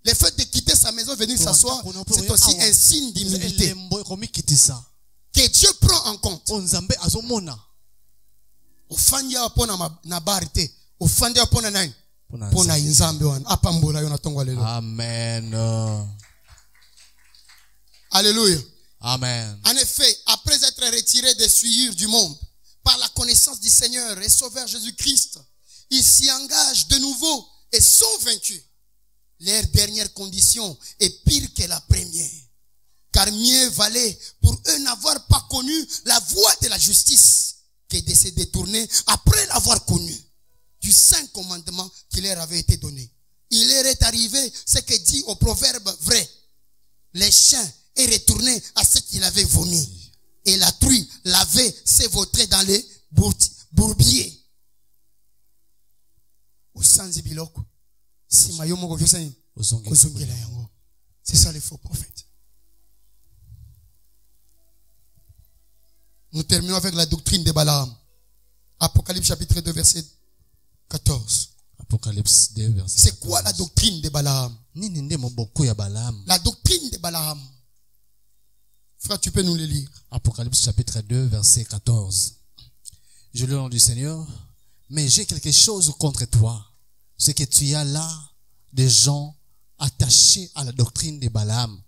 Le fait de quitter sa maison, venir s'asseoir, c'est aussi un signe d'humilité que Dieu prend en compte. Ofandia pona na barite, ofandia pona nani, pona inzambe wana, apambola yo na tongo lelo. Amen. Alléluia. Amen. En effet, après être retirés des souillures du monde par la connaissance du Seigneur et Sauveur Jésus-Christ, ils s'y engagent de nouveau et sont vaincus. Leur dernière condition est pire que la première. Car mieux valait pour eux n'avoir pas connu la voie de la justice que de se détourner après l'avoir connu du saint commandement qui leur avait été donné. Il leur est arrivé ce que dit au proverbe vrai. Les chiens est retourné à ce qu'il avait vomi. Et la truie l'avait s'est vautrée dans les bourbiers. C'est ça les faux prophètes. Nous terminons avec la doctrine de Balaam. Apocalypse chapitre 2 verset 14. Apocalypse 2 verset 14. C'est quoi la doctrine de Balaam? La doctrine de Balaam. Frère, tu peux nous le lire. Apocalypse chapitre 2 verset 14. Je lis au nom du Seigneur. Mais j'ai quelque chose contre toi. C'est que tu as là des gens attachés à la doctrine de Balaam,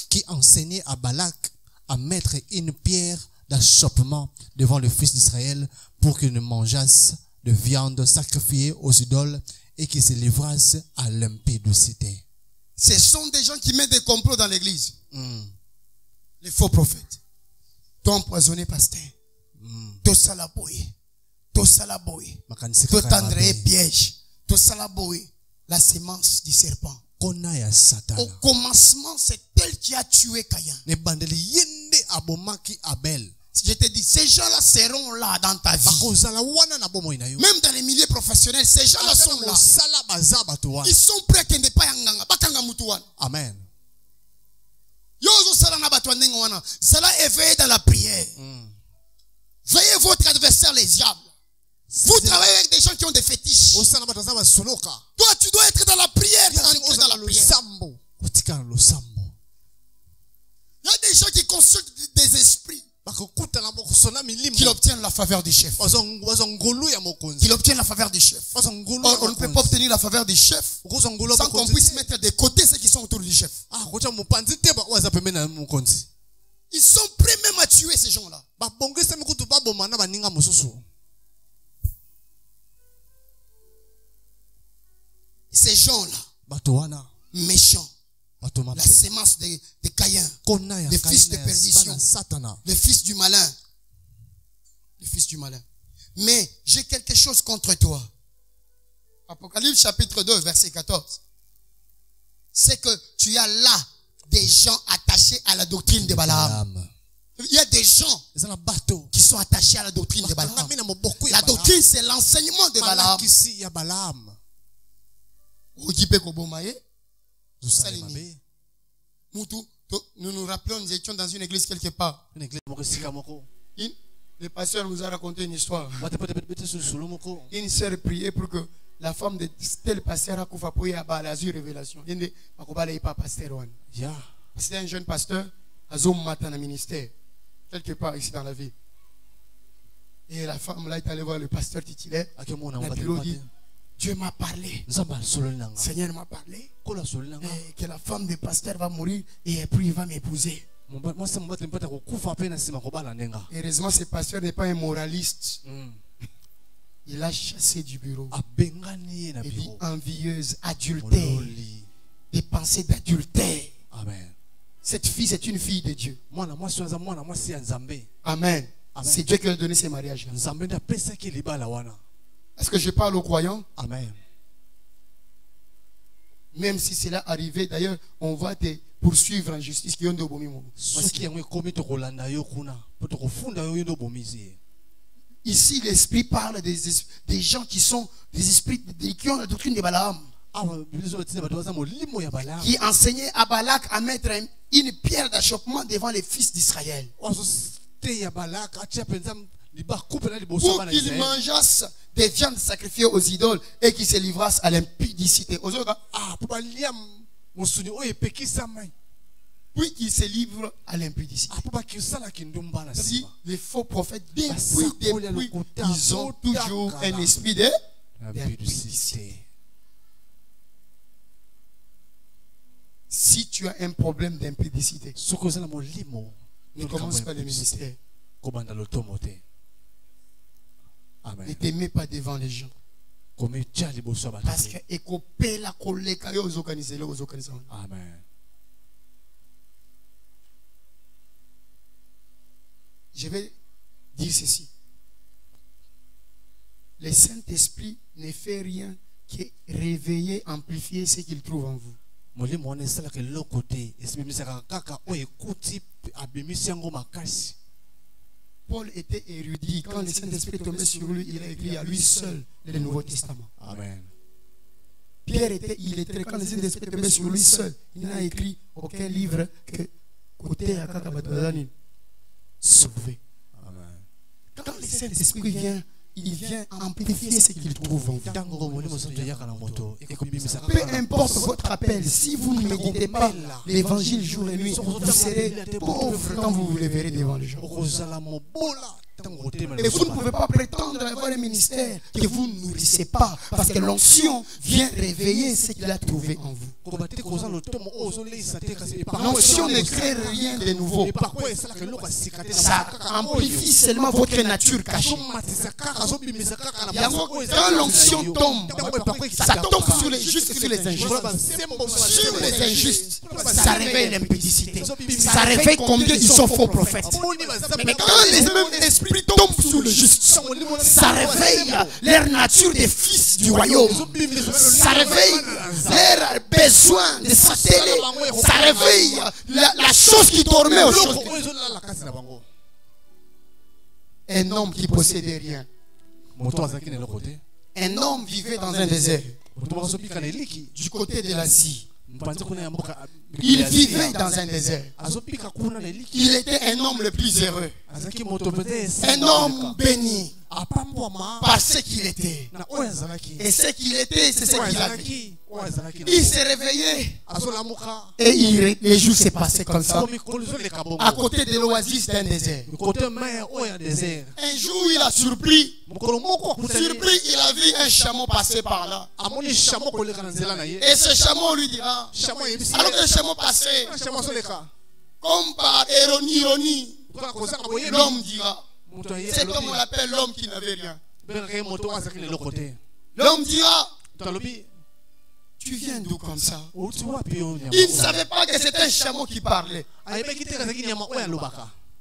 qui enseignaient à Balak à mettre une pierre d'achoppement devant le fils d'Israël pour qu'ils ne mangeassent de viande sacrifiée aux idoles et qu'ils se livrassent à l'impudicité. Ce sont des gens qui mettent des complots dans l'église. Les faux prophètes. T'as empoisonné pasteur. T'as salaboye. T'as salaboye. T'as tendre piège. T'as salaboye. La sémence du serpent. Au commencement, c'est elle qui a tué Caïn. Je te dis, ces gens-là seront là dans ta vie. Même dans les milieux professionnels, ces gens-là sont là. Ils sont prêts qu'ils ne pas yanganga. Amen. Cela éveillé dans la prière. Veillez votre adversaire, les diables. Vous travaillez avec des gens qui ont des fétiches. Toi, tu dois être dans la prière. Il y a des gens qui consultent des esprits. Qui obtiennent la faveur du chef. Qui obtiennent la faveur du chef. On ne peut pas obtenir la faveur du chef sans qu'on puisse mettre de côté ceux qui sont autour du chef. Ils sont prêts même à tuer ces gens-là. Ces gens-là, méchants, la sémence de Caïn, le fils de perdition, le fils du malin. Le fils du malin. Mais j'ai quelque chose contre toi. Apocalypse chapitre 2, verset 14. C'est que tu as là des gens attachés à la doctrine de Balaam. Il y a des gens qui sont attachés à la doctrine de Balaam. La doctrine, c'est l'enseignement de Balaam. Nous nous rappelons, nous étions dans une église quelque part. Le pasteur nous a raconté une histoire. Une sœur priait pour que la femme de tel pasteur a coupé à la révélation. C'était un jeune pasteur à Zom Matin dans ministère, quelque part ici dans la ville. Et la femme là est allée voir le pasteur titulaire. Elle dit, Dieu m'a parlé. Seigneur m'a parlé. Et que la femme du pasteur va mourir et puis il va m'épouser. Heureusement, ce pasteur n'est pas un moraliste. Il a chassé du bureau. Il dit envieuse, adultère. Des pensées d'adultère. Amen. Cette fille, c'est une fille de Dieu. Amen. Amen. C'est Dieu qui a donné ces mariages. Est-ce que je parle aux croyants? Amen. Même si c'est là arrivé, d'ailleurs, on va te poursuivre en justice. Ici, l'esprit parle des gens qui sont des esprits qui ont la doctrine de Balaam. Qui enseignait à Balak à mettre une pierre d'achoppement devant les fils d'Israël. Pour qu'ils mangeassent des viandes sacrifiées aux idoles et qu'ils se livrassent à l'impudicité. Puis qu'ils se livrent à l'impudicité. Si les faux prophètes, depuis, ils ont toujours un esprit d'impudicité. Si tu as un problème d'impudicité, ne commence pas le ministère. Ne t'aimez pas devant les gens. Parce que Amen. Je vais dire ceci. Le Saint-Esprit ne fait rien que réveiller, amplifier ce qu'il trouve en vous. Paul était érudit. Quand le Saint-Esprit tombait sur lui, il a écrit à lui seul le Nouveau Testament. Amen. Pierre était illettré. Quand le Saint-Esprit tombait sur lui seul, il n'a écrit aucun livre que côté à Kakabadouadani. Sauvé. Amen. Quand le Saint-Esprit vient, il vient amplifier ce qu'il trouve en vous. Peu importe votre appel, si vous ne méditez pas l'évangile jour et nuit, vous serez pauvre quand vous vous leverez devant les gens. Et vous ne pouvez pas prétendre avoir un ministère que vous ne nourrissez pas, parce que l'onction vient réveiller ce qu'il a trouvé en vous. L'onction ne crée rien de nouveau. Ça amplifie seulement votre nature cachée. Quand l'onction tombe, ça tombe sur les justes et sur les injustes. Sur les injustes, ça réveille l'impudicité. Ça réveille combien ils sont faux prophètes. Mais quand les mêmes esprits tombent sur le juste, ça réveille leur nature des fils du royaume. Ça réveille leur besoin de s'atteler. Ça réveille la chose qui dormait aujourd'hui. Un homme qui possédait rien. Un homme vivait dans un désert du côté de l'Asie. Il vivait dans un désert. Il était un homme le plus heureux. Un homme béni par ce qu'il était. Et ce qu'il était, c'est ce qu'il avait. Il s'est réveillé et les jours s'est passé comme ça, à côté de l'oasis d'un désert. Un jour, il a surpris, il a vu un chameau passer par là. Et ce chameau lui dira, alors que le chameau passait, comme par ironie, l'homme dira, cet homme on l'appelle l'homme qui n'avait rien. L'homme dira, tu viens d'où comme ça? Il ne savait pas que c'était un chameau qui parlait.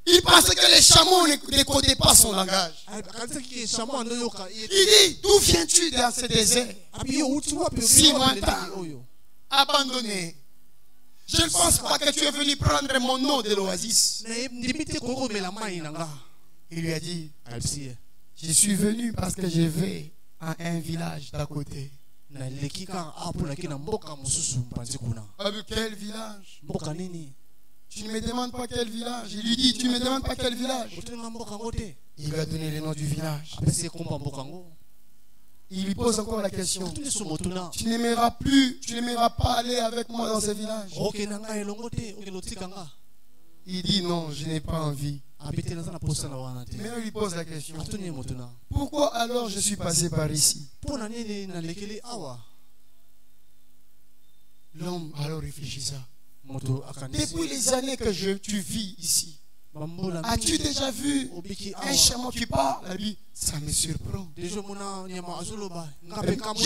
Il pensait que les chameaux ne codaient pas son langage. Il dit, d'où viens-tu dans ce désert? Si lointain, abandonné. Je ne pense pas que tu es venu prendre mon nom de l'oasis. Il lui a dit, je suis venu parce que je vais à un village d'à côté. Avec quel village? Tu ne me demandes pas quel village. Il lui dit, tu ne me demandes pas quel village. Il lui a donné le nom du village. Il lui pose encore la question. Tu n'aimeras pas aller avec moi dans ce village. Il dit non, je n'ai pas envie. Mais on lui pose la question. Pourquoi alors je suis passé par ici? L'homme alors réfléchit ça. Depuis les années que tu vis ici, As-tu déjà vu un chameau qui parle? La vie, ça me surprend. Je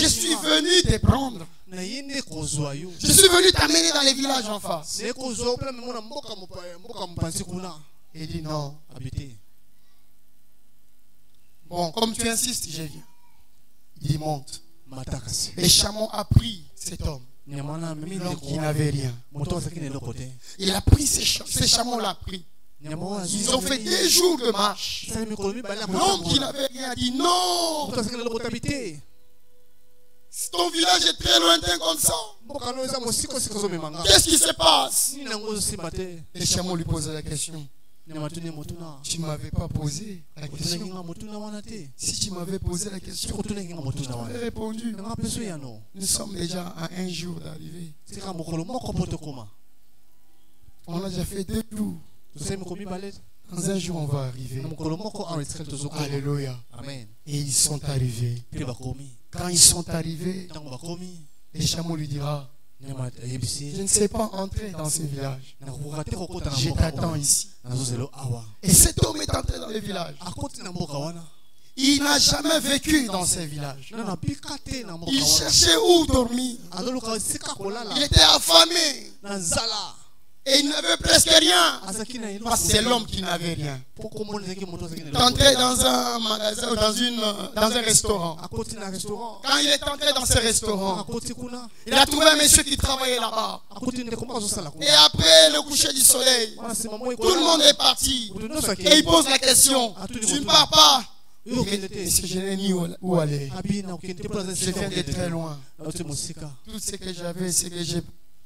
suis venu te prendre. Je suis venu t'amener dans les villages en face. Il dit non. Bon, comme tu insistes, je viens. Il dit monte. Les chameaux a pris cet homme. L'homme qui n'avait rien. Il a pris ces chameaux l'a pris. Ils ont fait 2 jours de marche. L'homme qui n'avait rien a dit non. Ton village est très lointain comme ça. Qu'est-ce qui se passe? Les chameaux lui posaient la question. Tu ne m'avais pas posé la question. Si tu m'avais posé la question, je t'aurais répondu. Nous sommes déjà à 1 jour d'arriver. On a déjà fait 2 jours. Dans 1 jour, on va arriver. Alléluia. Et ils sont arrivés. Quand ils sont arrivés, les chameaux lui dira, je ne sais pas entrer dans ce village. Je t'attends ici. Et cet homme est entré dans le village. Il n'a jamais vécu dans ce village. Il cherchait où dormir. Il était affamé. Et il n'avait presque rien. Parce que c'est l'homme qui n'avait rien. Entré dans un magasin ou dans un restaurant. Quand il est entré dans ce restaurant, il a trouvé un monsieur qui travaillait là-bas. Et après le coucher du soleil, tout le monde est parti. Et il pose la question, tu ne pars pas? Parce que je n'ai ni où aller. Je viens de très loin. Tout ce que j'avais, c'est que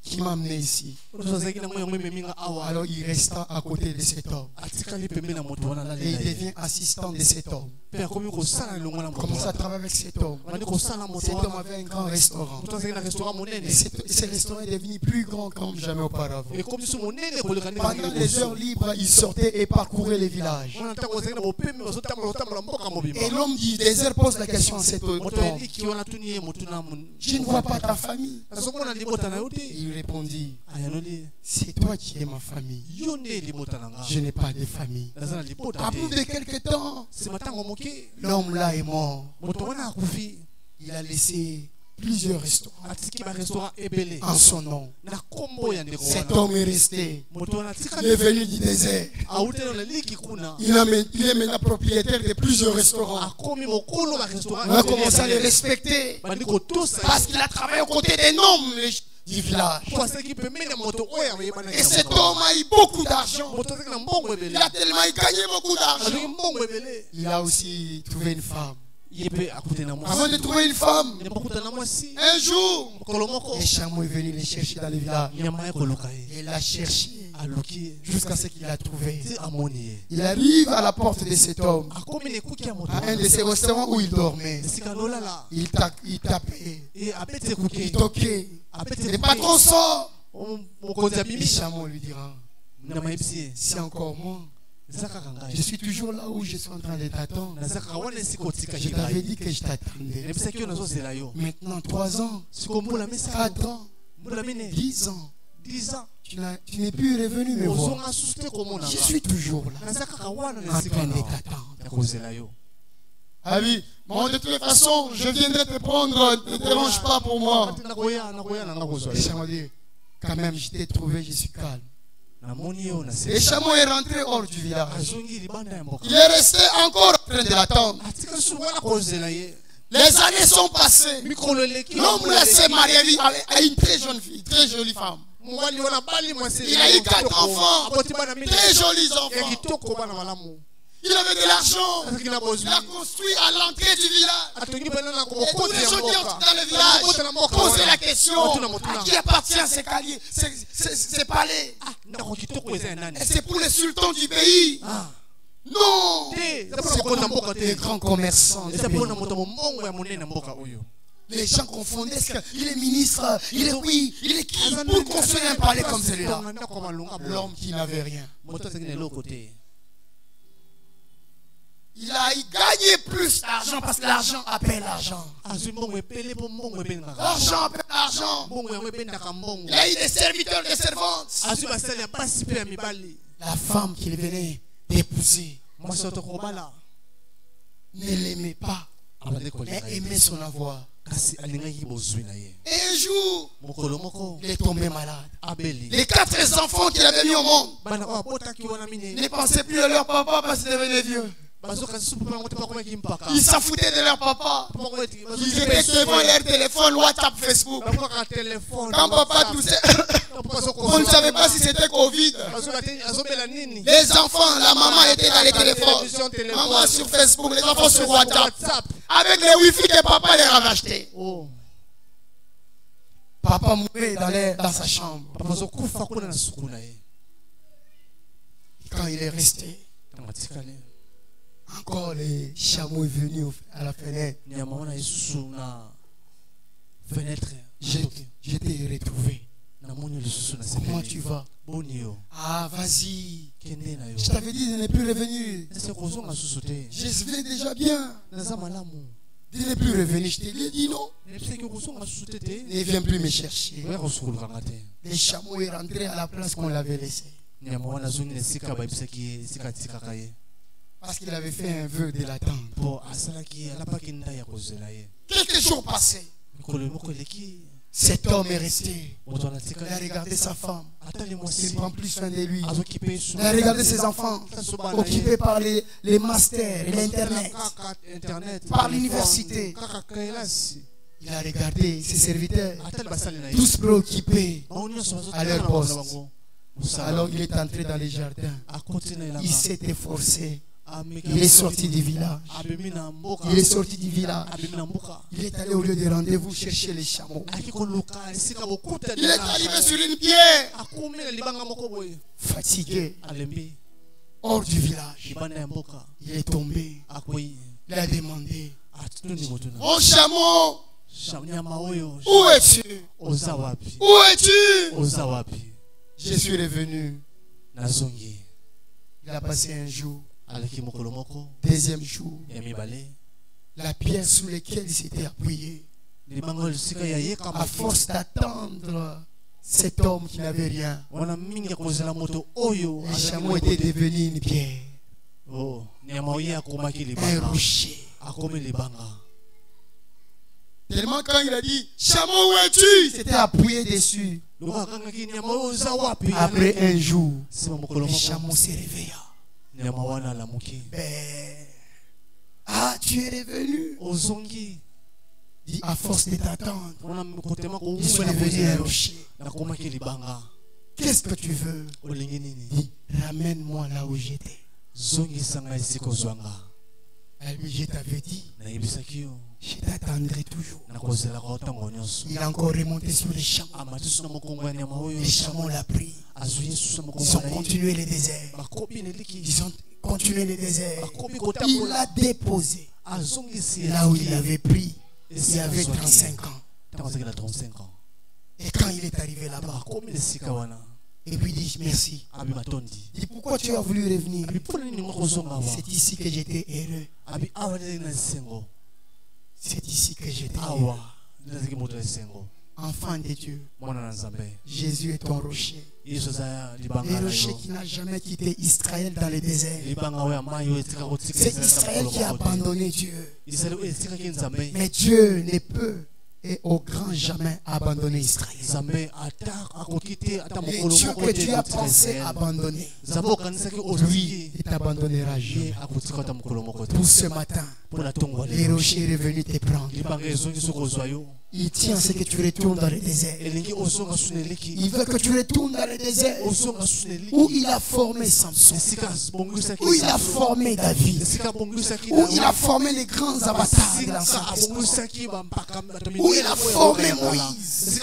qui m'a amené ici. Alors il resta à côté de cet homme. Et il devient assistant de cet homme. Il commence à travailler avec cet homme. Cet homme avait un grand restaurant. Et ce restaurant est devenu plus grand comme jamais auparavant. Pendant les heures libres, il sortait et parcourait les villages. Et l'homme du désert pose la question à cet homme. Je ne vois pas ta famille. Il répondit, c'est toi qui es ma famille. Je n'ai pas de famille. À bout de quelques temps, l'homme là est mort. Il a laissé plusieurs restaurants en son nom. Cet homme est resté. Il est venu du désert. Il est maintenant propriétaire de plusieurs restaurants. On a commencé à le respecter parce qu'il a travaillé aux côtés des hommes du village. Et cet homme a eu beaucoup d'argent. Il a tellement gagné beaucoup d'argent. Il a aussi trouvé une femme. Avant de trouver une femme, un jour, les chameaux est venu les chercher dans le village. Il l'a cherché jusqu'à ce qu'il a trouvé. Il arrive à la porte de cet homme, à un de ces restaurants où il dormait. Il tapait, il toquait. Le patron sort. Les chameaux lui dira, c'est encore moi. Je suis toujours là où je suis en train de t'attendre. Je t'avais dit que je t'attendais. Maintenant 3 ans, 4 ans, 10 ans. Tu n'es plus revenu me voir. Je suis toujours là, en train de t'attendre. Ah oui, bon, de toute façon, je viendrai te prendre, ne te dérange pas pour moi. Les chameaux disent, quand même, je t'ai trouvé, je suis calme. Les chameaux est rentré hors du village. Il est resté encore en train de l'attendre. Les années sont passées. L'homme là s'est marié à une très jeune fille, très jolie femme. Il a eu 4 enfants, très jolis enfants. Il avait de l'argent. Il a construit à l'entrée du village. Et tous les gens qui entrent dans le village posaient la question, à qui appartient ces palais? Et c'est pour les sultans du pays? Non, c'est pour les grands commerçants du pays. Les gens confondaient, il est ministre, il est qui pour construire un palais comme celui-là? L'homme qui n'avait rien. Il a gagné plus d'argent parce que l'argent appelle l'argent. L'argent appelle l'argent. Il a eu des serviteurs, des servantes. La femme qu'il venait d'épouser ne l'aimait pas, mais aimait son avoir. Et un jour, il est tombé malade. Les 4 enfants qu'il avait mis au monde ne pensaient plus à leur papa parce qu'ils devenaient vieux. Ils s'en foutaient de leur papa. Ils étaient devant leur téléphone, WhatsApp, Facebook. Quand papa toussait, on ne savait pas si c'était Covid. Les enfants, la maman était dans les téléphones. Maman sur Facebook, les enfants sur WhatsApp. Avec les Wi-Fi que papa leur avait acheté. Papa mourait dans sa chambre. Quand il est resté, encore les chameaux sont venus à la fenêtre. Je t'ai retrouvé. Comment tu vas? Ah, vas-y. Je t'avais dit de ne plus revenir. Je vais déjà bien. De ne plus revenir. Je t'ai dit non. Ne viens plus me chercher. Les chameaux sont rentrés à la place qu'on l'avait laissé. Parce qu'il avait fait un vœu de l'attendre. Quelques jours passés, cet homme est resté. Il a regardé sa femme. Il ne prend plus soin de lui. Il a regardé ses enfants occupés par les masters et l'Internet, par l'université. Il a regardé ses serviteurs, tous préoccupés à leur poste. Alors il est entré dans les jardins. Il s'est efforcé. Il est sorti du village. Il est sorti du village. Il est allé au lieu de rendez-vous chercher les chameaux. Il est arrivé sur une pierre, fatigué, hors du village. Il est tombé. Il a demandé: mon chameau, où es-tu? Où es-tu? Je suis revenu. Il a passé un jour. Deuxième jour, la pierre sur laquelle il s'était appuyé, à force d'attendre cet homme qui n'avait rien, les chameaux étaient devenus une pierre, un rocher. Tellement quand il a dit chameau, où es-tu, il s'était appuyé dessus. Après un jour, le chameau s'est réveillé. Ah, tu es revenu. Dit, à force de t'attendre, je suis devenu un rocher. Qu'est-ce que tu veux? Dit, ramène-moi là où j'étais. Je t'avais dit, je t'attendrai toujours. Il a encore remonté sur les chameaux. Les chameaux l'ont pris. Ils ont continué le désert. Ils ont continué le désert. Il l'a déposé là où il avait pris. Il avait 35 ans. Et quand il est arrivé là-bas, et puis il dit merci. Il dit, pourquoi tu as voulu revenir? C'est ici que j'étais heureux. C'est ici que j'étais heureux. Enfant de Dieu, Jésus est ton rocher. Le rocher qui n'a jamais quitté Israël dans le désert. C'est Israël qui a abandonné Dieu. Mais Dieu ne peut et au grand jamais abandonner Israël. Et Dieu que Dieu a pensé abandonner, lui, il t'abandonnera jamais. Pour ce matin, les rochers est revenu te prendre. Il tient à ce que tu retournes dans le désert. Il veut que tu retournes dans le désert où il a formé Samson, où il a formé David, où il a formé les grands avatars de l'Ancien Testament, où il a formé Moïse.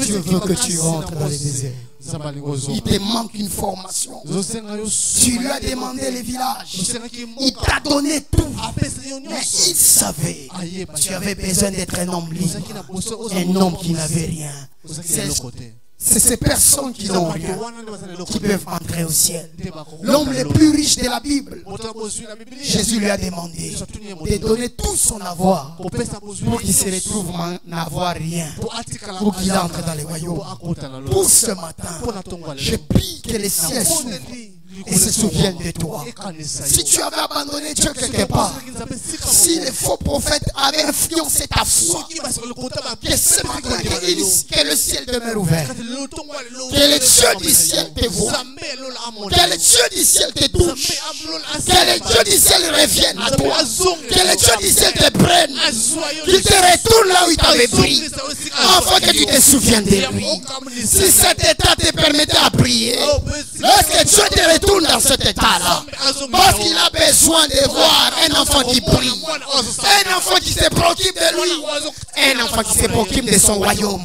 Dieu veut que tu rentres dans le désert. Il te manque une formation. Tu lui as demandé les villages. Il t'a donné tout. Mais il savait que tu avais besoin d'être un homme libre. Un homme qui n'avait rien. c'est ces personnes qui n'ont rien qui peuvent entrer au ciel. L'homme le plus riche de la Bible, Jésus lui a demandé de donner tout son avoir pour qu'il se retrouve n'avoir rien, pour qu'il entre dans le royaume. Pour ce matin, je prie que les ciels s'ouvrent et se souviennent de toi. Si tu avais abandonné Dieu quelque part, si les faux prophètes avaient influencé ta foi, que ce matin, que le ciel demeure ouvert, que le Dieu du ciel te voie, que le Dieu du ciel te touche, que le Dieu du ciel revienne à toi, que le Dieu du ciel te prenne, qu'il te retourne là où il t'avait pris, afin que tu te souviennes de lui. Si cet état te permettait à prier, lorsque Dieu te retourne dans cet état-là, parce qu'il a besoin de voir un enfant qui prie, un enfant qui se préoccupe de lui, un enfant qui se préoccupe de son royaume,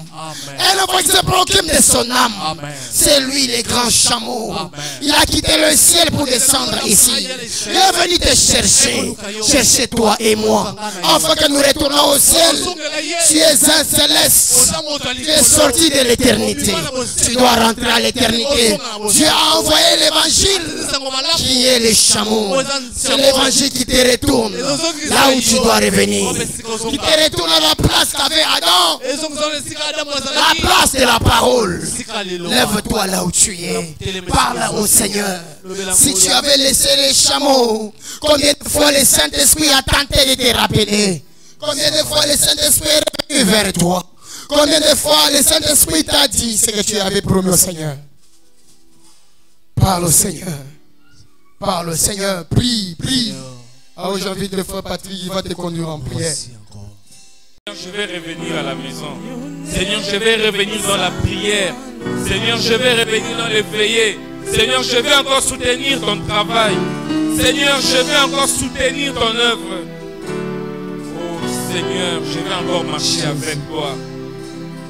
un enfant qui se préoccupe de son âme. C'est lui le grand chameau. Il a quitté le ciel pour descendre ici. Il est venu te chercher, chercher toi et moi, afin que nous retournons au ciel. Tu es un céleste, tu es sorti de l'éternité, tu dois rentrer à l'éternité. Dieu a envoyé l'évangile qui est le chameau. C'est l'évangile qui te retourne là où tu dois revenir, qui te retourne à la place qu'avait Adam, la place de la parole. Lève-toi là où tu es, parle au Seigneur. Si tu avais laissé les chameaux, combien de fois le Saint-Esprit a tenté de te rappeler? Combien de fois le Saint-Esprit est revenu vers toi? Combien de fois le Saint-Esprit t'a dit ce que tu avais promis au Seigneur? Parle au Seigneur. Parle au Seigneur. Prie, prie. Alors j'invite le frère Patrick, il va te conduire en prière. Je vais revenir à la maison. Seigneur, je vais revenir dans la prière. Seigneur, je vais revenir dans les veillées. Seigneur, je vais encore soutenir ton travail. Seigneur, je vais encore soutenir ton œuvre. Oh Seigneur, je vais encore marcher avec toi.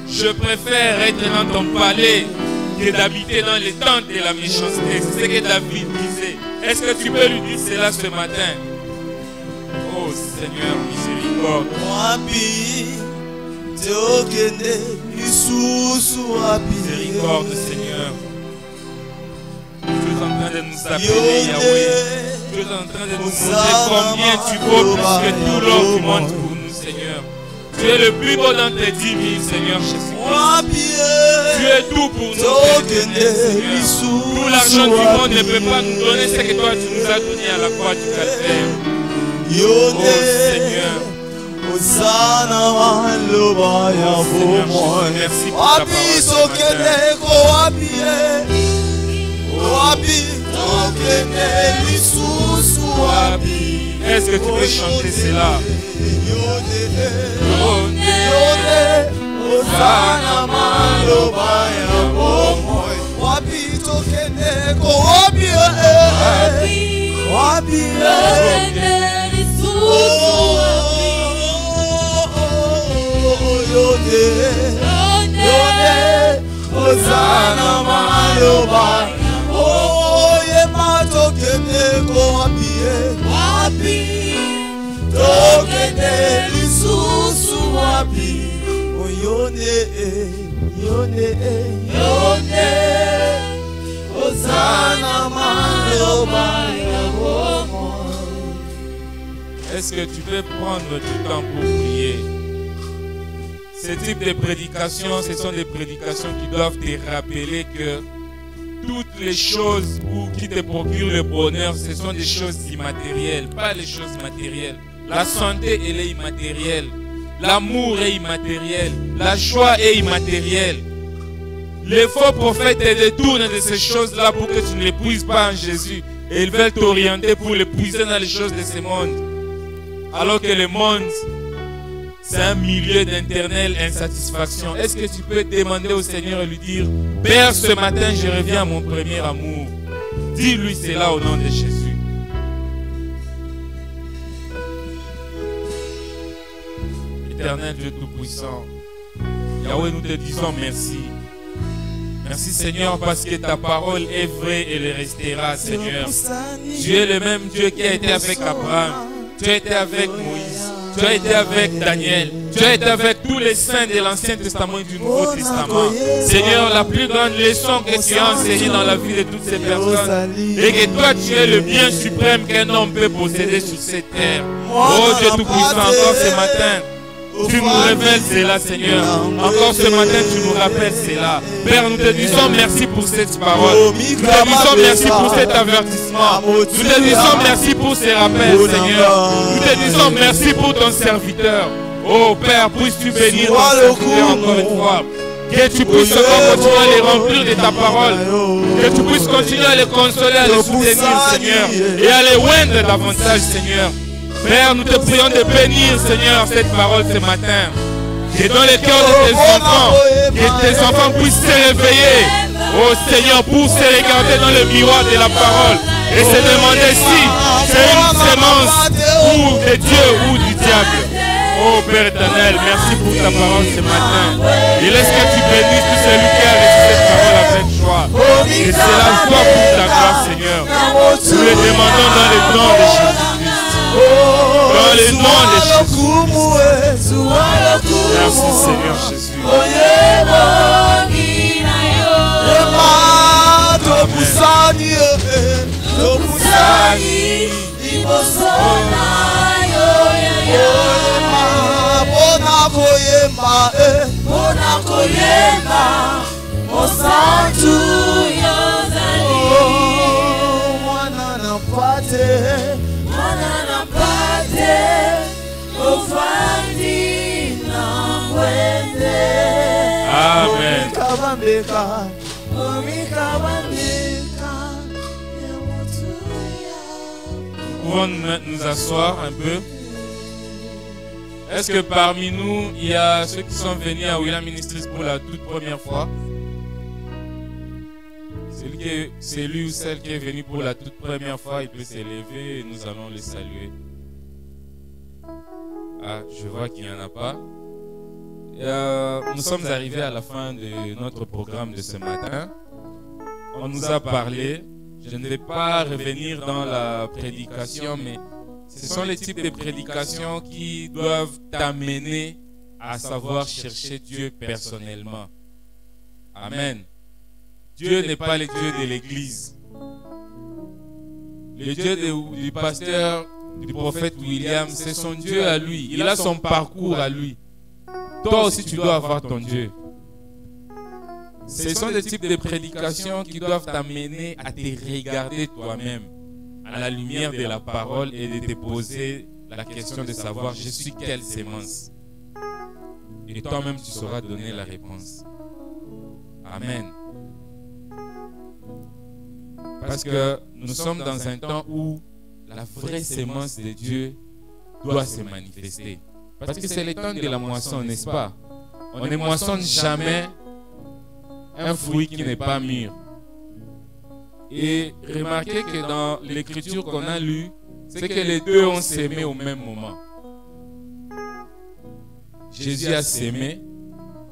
Je préfère être dans ton palais que d'habiter dans les tentes de la méchanceté. C'est ce que David disait. Est-ce que tu peux lui dire cela ce matin? Oh Seigneur, miséricorde. Miséricorde, Seigneur. Tu es en train de nous appeler, Yahweh. Tu es en train de nous montrer combien tu vaux plus que tout l'or du monde pour nous, Seigneur. Tu es le plus beau dans tes 10 000, Seigneur Jésus-Christ. Tu es tout pour nous, Seigneur. Tout l'argent du monde ne peut pas nous donner ce que toi tu nous as donné à la croix du Calvaire. Oh Seigneur. Oh Seigneur, merci pour ta parole. Est-ce que tu peux chanter cela? Est-ce que tu peux prendre du temps pour prier? Ce type de prédications, ce sont des prédications qui doivent te rappeler que toutes les choses qui te procurent le bonheur, ce sont des choses immatérielles, pas les choses matérielles. La santé, elle est immatérielle. L'amour est immatériel. La joie est immatérielle. Les faux prophètes te détournent de ces choses-là pour que tu ne les puisses pas en Jésus. Et ils veulent t'orienter pour les puiser dans les choses de ce monde. Alors que le monde, c'est un milieu d'éternelle insatisfaction. Est-ce que tu peux demander au Seigneur et lui dire: Père, ce matin, je reviens à mon premier amour. Dis-lui cela au nom de Jésus. Éternel Dieu Tout-Puissant, Yahweh, nous te disons merci. Merci Seigneur parce que ta parole est vraie et elle restera, Seigneur. Tu es le même Dieu qui a été avec Abraham. Tu as été avec Moïse. Tu as été avec Daniel. Tu as été avec tous les saints de l'Ancien Testament et du Nouveau Testament. Seigneur, la plus grande leçon que tu as enseignée dans la vie de toutes ces personnes est que toi, tu es le bien suprême qu'un homme peut posséder sur cette terre. Oh Dieu Tout-Puissant, encore ce matin, tu nous révèles cela, Seigneur. Encore ce matin, tu nous rappelles cela. Père, nous te disons merci pour cette parole. Nous te disons merci pour cet avertissement. Nous te disons merci pour ces rappels, Seigneur. Nous te disons merci pour ton serviteur. Oh Père, puisses-tu bénir ton serviteur encore une fois. Que tu puisses continuer à les remplir de ta parole. Que tu puisses continuer à les consoler, à les soutenir, Seigneur. Et à les oindre davantage, Seigneur. Père, nous te prions de bénir, Seigneur, cette parole ce matin. Que dans les cœurs de tes enfants, que tes enfants puissent se réveiller, oh Seigneur, pour se regarder dans le miroir de la parole et se demander si c'est une sémence ou de Dieu ou du diable. Oh Père éternel, merci pour ta parole ce matin. Et laisse que tu bénisses tout celui qui a reçu cette parole avec joie. Et c'est la joie pour ta grâce, Seigneur. Nous le demandons dans le nom de Jésus-Christ. Dans le nom de Jésus. Merci Seigneur Jésus. Amen. Nous pouvons nous asseoir un peu. Est-ce que parmi nous, il y a ceux qui sont venus à William Ministries pour la toute première fois? Celui ou celle qui est venu pour la toute première fois, il peut s'élever et nous allons le saluer. Ah, je vois qu'il n'y en a pas. Nous sommes arrivés à la fin de notre programme de ce matin. On nous a parlé. Je ne vais pas revenir dans la prédication, mais ce sont les types de prédications qui doivent t'amener à savoir chercher Dieu personnellement. Amen. Dieu n'est pas le Dieu de l'Église. Le Dieu du pasteur, du prophète William, c'est son Dieu à lui. Il a son parcours à lui. Toi aussi, tu dois avoir ton Dieu. Ce sont des types de prédications qui doivent t'amener à te regarder toi-même à la lumière de la parole et de te poser la question de savoir je suis quelle sémence. Et toi-même, tu sauras donner la réponse. Amen. Parce que nous sommes dans un temps où la vraie sémence de Dieu doit se manifester. Parce que c'est le temps de la moisson, n'est-ce pas? On ne moissonne jamais un fruit qui n'est pas mûr. Et remarquez que dans l'écriture qu'on a lue, c'est que les deux ont sémé au même moment. Jésus a sémé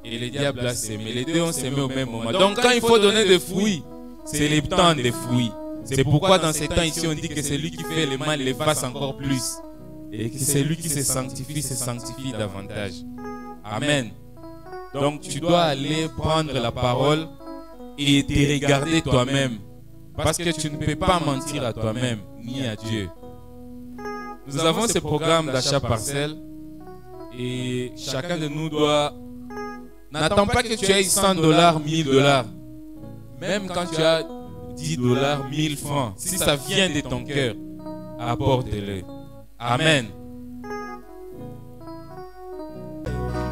et le diable a sémé. Les deux ont sémé au même moment. Donc quand il faut donner des fruits, c'est le temps des fruits. C'est pourquoi dans ces temps ici on dit que celui qui fait le mal le fasse encore plus. Et que celui qui se sanctifie davantage. Amen. Donc tu dois aller prendre la parole et te regarder toi-même. Parce que tu ne peux pas mentir à toi-même ni à Dieu. Nous avons ce programme d'achat parcelle. Et chacun de nous doit... N'attends pas que tu aies $100, $1000. Même quand tu as $10, 1000 francs. Si ça vient de ton cœur, apporte-le. Amen.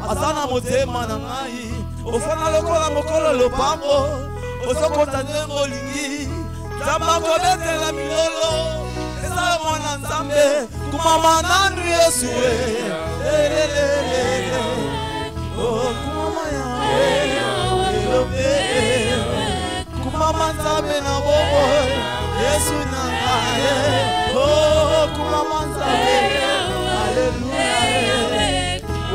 Asana motema na ngai ofana lokola mokolo lopango osokota ndengo lingi zamba kodetela milolo eza mwana nzambe kumama nanu Yesu oh kumama ya kumama nzambe na bobo Yesu na ngai oh kumama nzambe haleluya.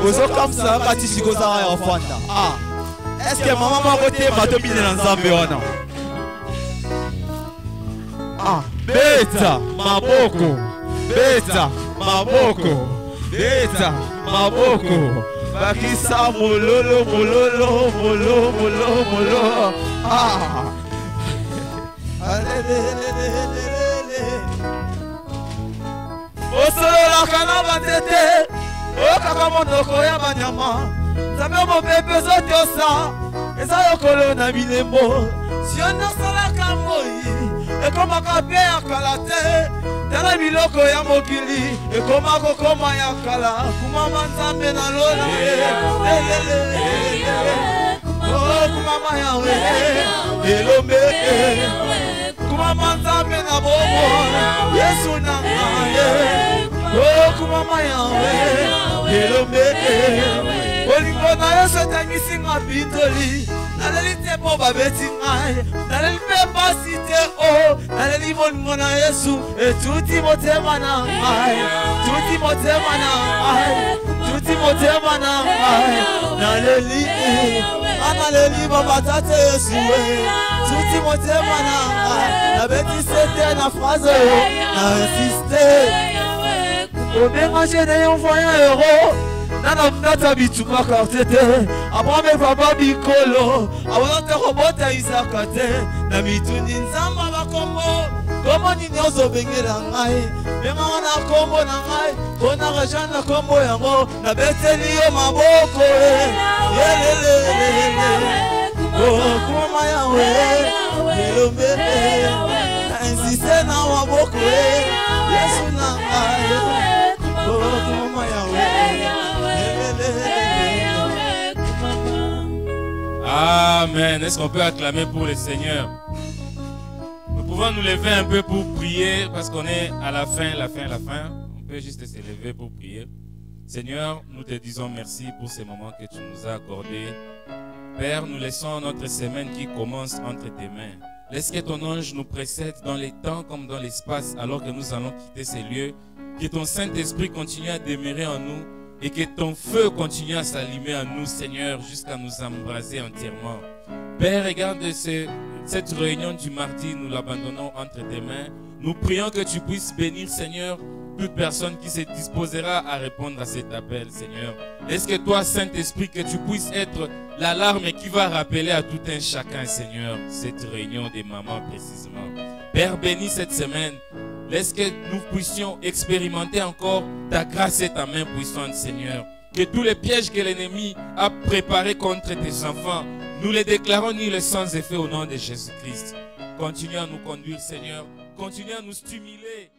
Ozo comme ça, quand tu dis que ça va enfant. Ah, est-ce que maman m'a voté ma tombe dans Zambé ou non? Ah, beta, maboko, beta maboko bakisa mololo mololo mololo mololo mololo ah osolola kana batete okaka monoko ya banyama nzambe mopepe ezotiosa eza yokolo na bilembo si onasalaka moi ekomaka mpe ya kala te tala biloko ya mokili ekoma kokoma ya kala kumama nzambe na lola kumama yawe elombe kumama nzambe na bobo yesu na ngaye kumama yawe elombe olingo na yesu etangisi nga bindoli naleli te mpo babeti ngai naleli mpe pasi te o naleli bolingo na yesu etuti motema na ngai tuti motema na ngai tuti motema na ngai naleli analeli babata te yesu tuti motema na ngai nabetise te na phrase na insiste obenga jene envoya euro nana mnata bitumba karte te abrame papa bikolo abona te robota isaka te na mituni nzamba bakombo komo nini ozobengela ngai benganga na kombo na ngai mpona reja na kombo yango nabeteli yo maboko yelelelele kumama yawe elombe na insiste na maboko yesu na ngai kumama yawe. Amen. Est-ce qu'on peut acclamer pour le Seigneur? Nous pouvons nous lever un peu pour prier parce qu'on est à la fin. On peut juste se lever pour prier. Seigneur, nous te disons merci pour ces moments que tu nous as accordés. Père, nous laissons notre semaine qui commence entre tes mains. Laisse que ton ange nous précède dans les temps comme dans l'espace alors que nous allons quitter ces lieux. Que ton Saint-Esprit continue à demeurer en nous et que ton feu continue à s'allumer en nous, Seigneur, jusqu'à nous embraser entièrement. Père, regarde cette réunion du mardi, nous l'abandonnons entre tes mains. Nous prions que tu puisses bénir, Seigneur, toute personne qui se disposera à répondre à cet appel, Seigneur. Est-ce que toi, Saint-Esprit, que tu puisses être l'alarme qui va rappeler à tout un chacun, Seigneur, cette réunion des mamans précisément. Père, bénis cette semaine. Laisse que nous puissions expérimenter encore ta grâce et ta main puissante, Seigneur. Que tous les pièges que l'ennemi a préparés contre tes enfants, nous les déclarons nuls sans effet au nom de Jésus-Christ. Continue à nous conduire, Seigneur. Continue à nous stimuler.